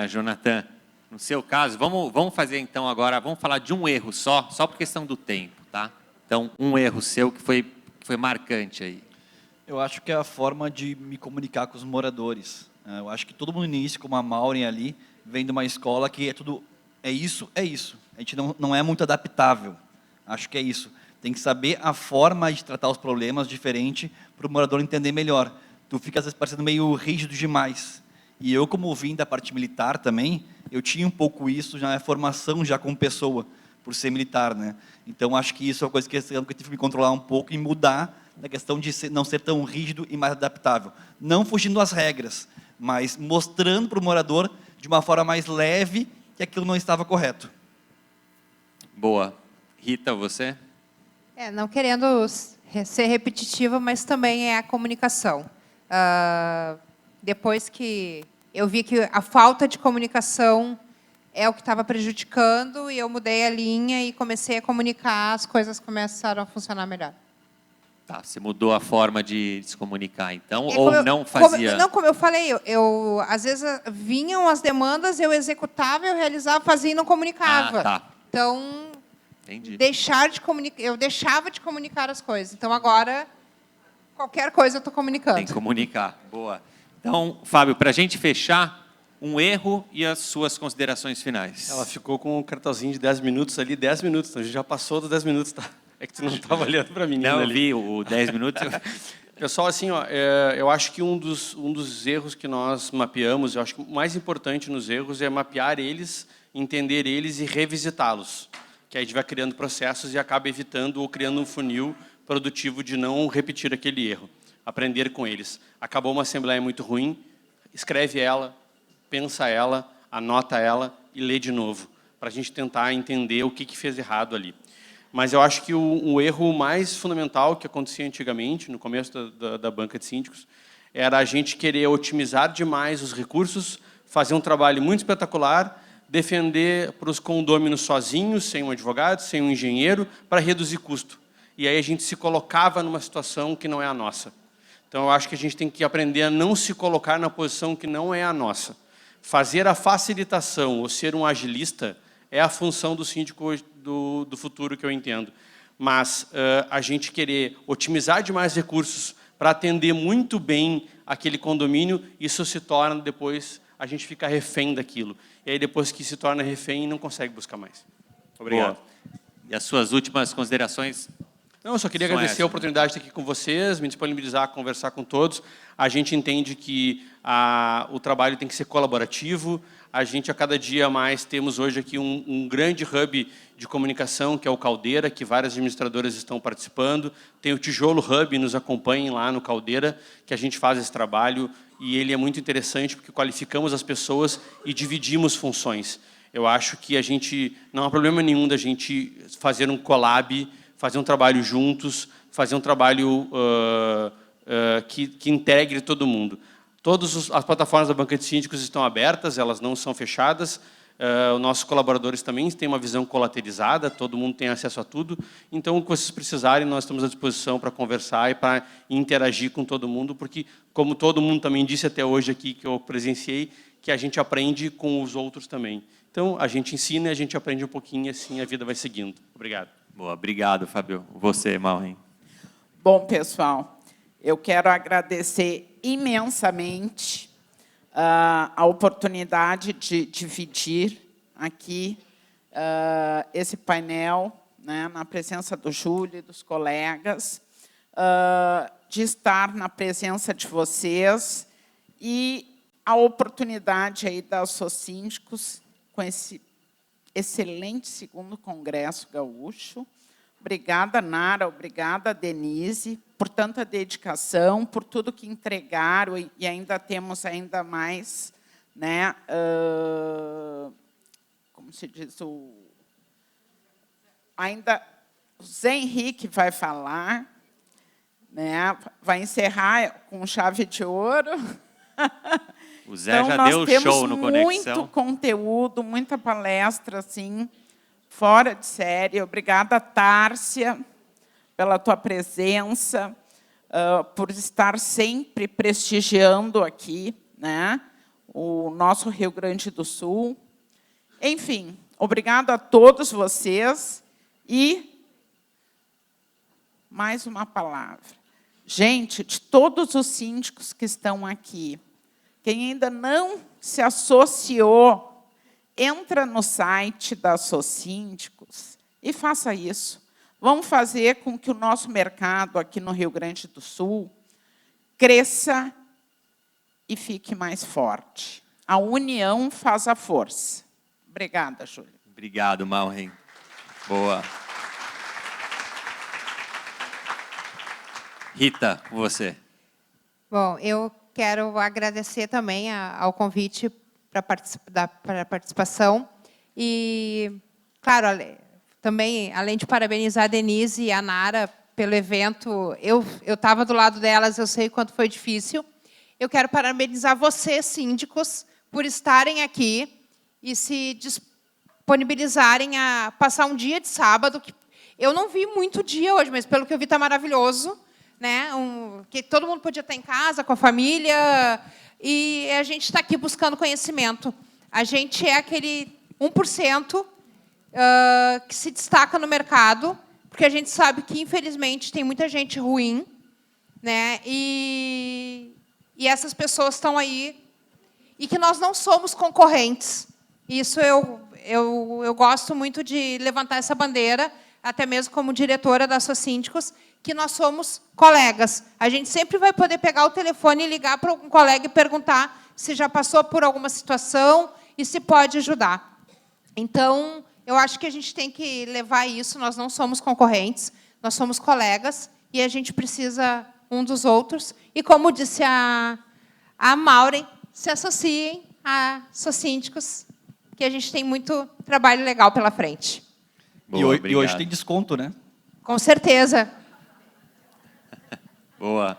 Jonathan, no seu caso, vamos fazer então agora, vamos falar de um erro só por questão do tempo, tá? Então, um erro seu que foi marcante aí. Eu acho que é a forma de me comunicar com os moradores. Eu acho que todo mundo no início, como a Maureen ali, vem de uma escola que é tudo, é isso. A gente não é muito adaptável. Acho que é isso. Tem que saber a forma de tratar os problemas diferente para o morador entender melhor. Tu fica, às vezes, parecendo meio rígido demais. E eu, como vim da parte militar também, eu tinha um pouco isso já na formação, já como pessoa, por ser militar, né? Então, acho que isso é uma coisa que eu tive que me controlar um pouco e mudar na questão de não ser tão rígido e mais adaptável. Não fugindo das regras, mas mostrando para o morador, de uma forma mais leve, que aquilo não estava correto. Boa. Rita, você? Não querendo ser repetitiva, mas também é a comunicação. Depois que eu vi que a falta de comunicação é o que estava prejudicando, e eu mudei a linha e comecei a comunicar, as coisas começaram a funcionar melhor. Tá, você mudou a forma de se comunicar, então, ou não fazia? Como eu falei, às vezes vinham as demandas, eu executava, eu realizava, fazia e não comunicava. Tá. Então, entendi. eu deixava de comunicar as coisas. Então, agora, qualquer coisa eu estou comunicando. Tem que comunicar. Boa. Então, Fábio, para a gente fechar, um erro e as suas considerações finais. Ela ficou com um cartãozinho de 10 minutos ali, 10 minutos. Então, a gente já passou dos 10 minutos, tá? É que tu não estava olhando para mim. Não, eu vi o 10 minutos. Pessoal, assim, ó, eu acho que um dos erros que nós mapeamos, eu acho que o mais importante nos erros é mapear eles, entender eles e revisitá-los. Que aí a gente vai criando processos e acaba evitando ou criando um funil produtivo de não repetir aquele erro. Aprender com eles. Acabou uma assembleia muito ruim, escreve ela, pensa ela, anota ela e lê de novo, para a gente tentar entender o que fez errado ali. Mas eu acho que o erro mais fundamental que acontecia antigamente, no começo da banca de síndicos, era a gente querer otimizar demais os recursos, fazer um trabalho muito espetacular, defender para os condôminos sozinhos, sem um advogado, sem um engenheiro, para reduzir custo. E aí a gente se colocava numa situação que não é a nossa. Então, eu acho que a gente tem que aprender a não se colocar na posição que não é a nossa. Fazer a facilitação ou ser um agilista é a função do síndico do futuro, que eu entendo. Mas a gente querer otimizar demais recursos para atender muito bem aquele condomínio, isso se torna depois a gente fica refém daquilo. E aí, depois que se torna refém, não consegue buscar mais. Obrigado. Boa. E as suas últimas considerações? Não, eu só queria São agradecer essas, a oportunidade de estar aqui com vocês, me disponibilizar, conversar com todos. A gente entende que o trabalho tem que ser colaborativo. A gente, a cada dia mais, temos hoje aqui um grande hub de comunicação, que é o Caldeira, que várias administradoras estão participando. Tem o Tijolo Hub, nos acompanhem lá no Caldeira, que a gente faz esse trabalho. E ele é muito interessante, porque qualificamos as pessoas e dividimos funções. Eu acho que a gente não há problema nenhum da gente fazer um collab, fazer um trabalho juntos, fazer um trabalho que integre todo mundo. Todas as plataformas da Banca de Síndicos estão abertas, elas não são fechadas. Os nossos colaboradores também têm uma visão colaterizada, todo mundo tem acesso a tudo. Então, o que vocês precisarem, nós estamos à disposição para conversar e para interagir com todo mundo, porque, como todo mundo também disse até hoje aqui, que eu presenciei, que a gente aprende com os outros também. Então, a gente ensina, a gente aprende um pouquinho e assim a vida vai seguindo. Obrigado. Boa, obrigado, Fábio. Você, Malren. Bom, pessoal, eu quero agradecer imensamente a oportunidade de dividir aqui esse painel, né, na presença do Júlio e dos colegas, de estar na presença de vocês e a oportunidade aí da Associíndicos com esse excelente segundo Congresso Gaúcho. Obrigada, Nara, obrigada, Denise, por tanta dedicação, por tudo que entregaram, e ainda temos ainda mais, né, como se diz, o Zé Henrique vai falar, né, vai encerrar com chave de ouro. O Zé então, já nós deu temos show no Conexão. muito conteúdo, muita palestra, assim, fora de série. Obrigada, Tárcia, pela tua presença, por estar sempre prestigiando aqui, né, o nosso Rio Grande do Sul. Enfim, obrigado a todos vocês. E mais uma palavra. Gente, de todos os síndicos que estão aqui, quem ainda não se associou, entra no site da Associíndicos e faça isso. Vamos fazer com que o nosso mercado aqui no Rio Grande do Sul cresça e fique mais forte. A união faz a força. Obrigada, Júlia. Obrigado, Malren. Boa. Rita, com você. Bom, eu quero agradecer também ao convite para a participação. E, claro, também, além de parabenizar a Denise e a Nara pelo evento, eu estava do lado delas, eu sei quanto foi difícil. Eu quero parabenizar vocês, síndicos, por estarem aqui e se disponibilizarem a passar um dia de sábado. Que eu não vi muito dia hoje, mas, pelo que eu vi, está maravilhoso. Né? Que todo mundo podia estar em casa, com a família, e a gente está aqui buscando conhecimento. A gente é aquele 1% que se destaca no mercado, porque a gente sabe que, infelizmente, tem muita gente ruim, né? E essas pessoas estão aí, e que nós não somos concorrentes. Isso eu gosto muito de levantar essa bandeira, até mesmo como diretora da Associíndicos, que nós somos colegas. A gente sempre vai poder pegar o telefone e ligar para um colega e perguntar se já passou por alguma situação e se pode ajudar. Então, eu acho que a gente tem que levar isso. Nós não somos concorrentes, nós somos colegas e a gente precisa um dos outros. E, como disse a Malren, se associem a Associíndicos, que a gente tem muito trabalho legal pela frente. Boa, e hoje tem desconto, né? Com certeza. Boa.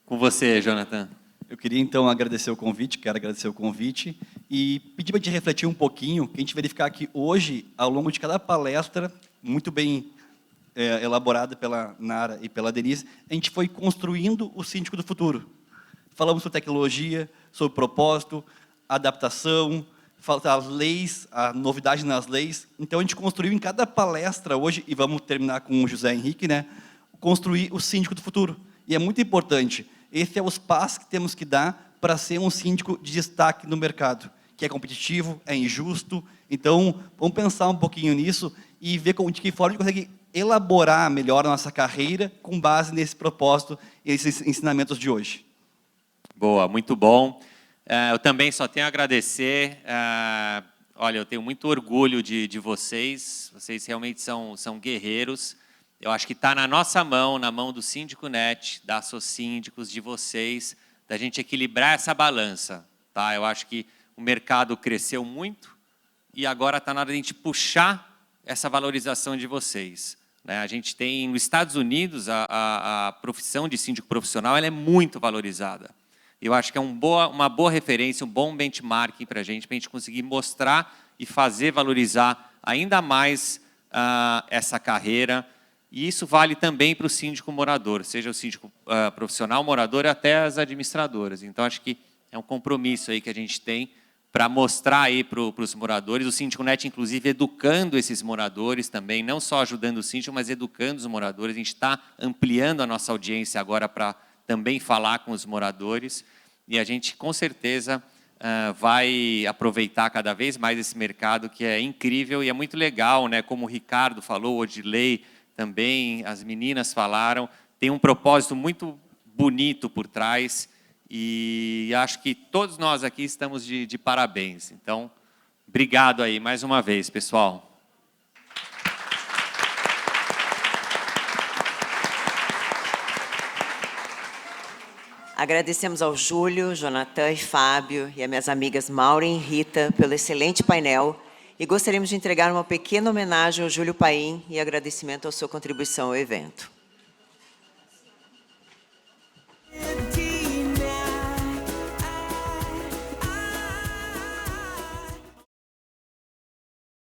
Com você, Jonathan. Eu queria, então, agradecer o convite, quero agradecer o convite, e pedir para a gente refletir um pouquinho, que a gente verificar que hoje, ao longo de cada palestra, muito bem elaborada pela Nara e pela Denise, a gente foi construindo o síndico do futuro. Falamos sobre tecnologia, sobre propósito, adaptação, as leis, a novidade nas leis. Então, a gente construiu em cada palestra hoje, e vamos terminar com o José Henrique, né, construir o síndico do futuro. E é muito importante. Esse é os passos que temos que dar para ser um síndico de destaque no mercado, que é competitivo, é injusto. Então, vamos pensar um pouquinho nisso e ver de que forma a gente consegue elaborar melhor a nossa carreira com base nesse propósito e esses ensinamentos de hoje. Boa, muito bom. Eu também só tenho a agradecer. Olha, eu tenho muito orgulho de vocês. Vocês realmente são guerreiros. Eu acho que está na nossa mão, na mão do Síndico Net, da Assosíndicos, de vocês, da gente equilibrar essa balança. Tá? Eu acho que o mercado cresceu muito e agora está na hora de a gente puxar essa valorização de vocês. Né? A gente tem, nos Estados Unidos, a profissão de síndico profissional ela é muito valorizada. Eu acho que é uma boa referência, um bom benchmarking para a gente conseguir mostrar e fazer valorizar ainda mais essa carreira. E isso vale também para o síndico morador, seja o síndico profissional, morador, até as administradoras. Então, acho que é um compromisso aí que a gente tem para mostrar aí para os moradores. O Síndico Net, inclusive, educando esses moradores também, não só ajudando o síndico, mas educando os moradores. A gente está ampliando a nossa audiência agora para também falar com os moradores. E a gente, com certeza, vai aproveitar cada vez mais esse mercado, que é incrível e é muito legal, né? Como o Ricardo falou, o Odilei também, as meninas falaram, tem um propósito muito bonito por trás e acho que todos nós aqui estamos de parabéns. Então, obrigado aí mais uma vez, pessoal. Agradecemos ao Júlio, Jonathan e Fábio e às minhas amigas Maureen e Rita pelo excelente painel e gostaríamos de entregar uma pequena homenagem ao Júlio Paim e agradecimento à sua contribuição ao evento.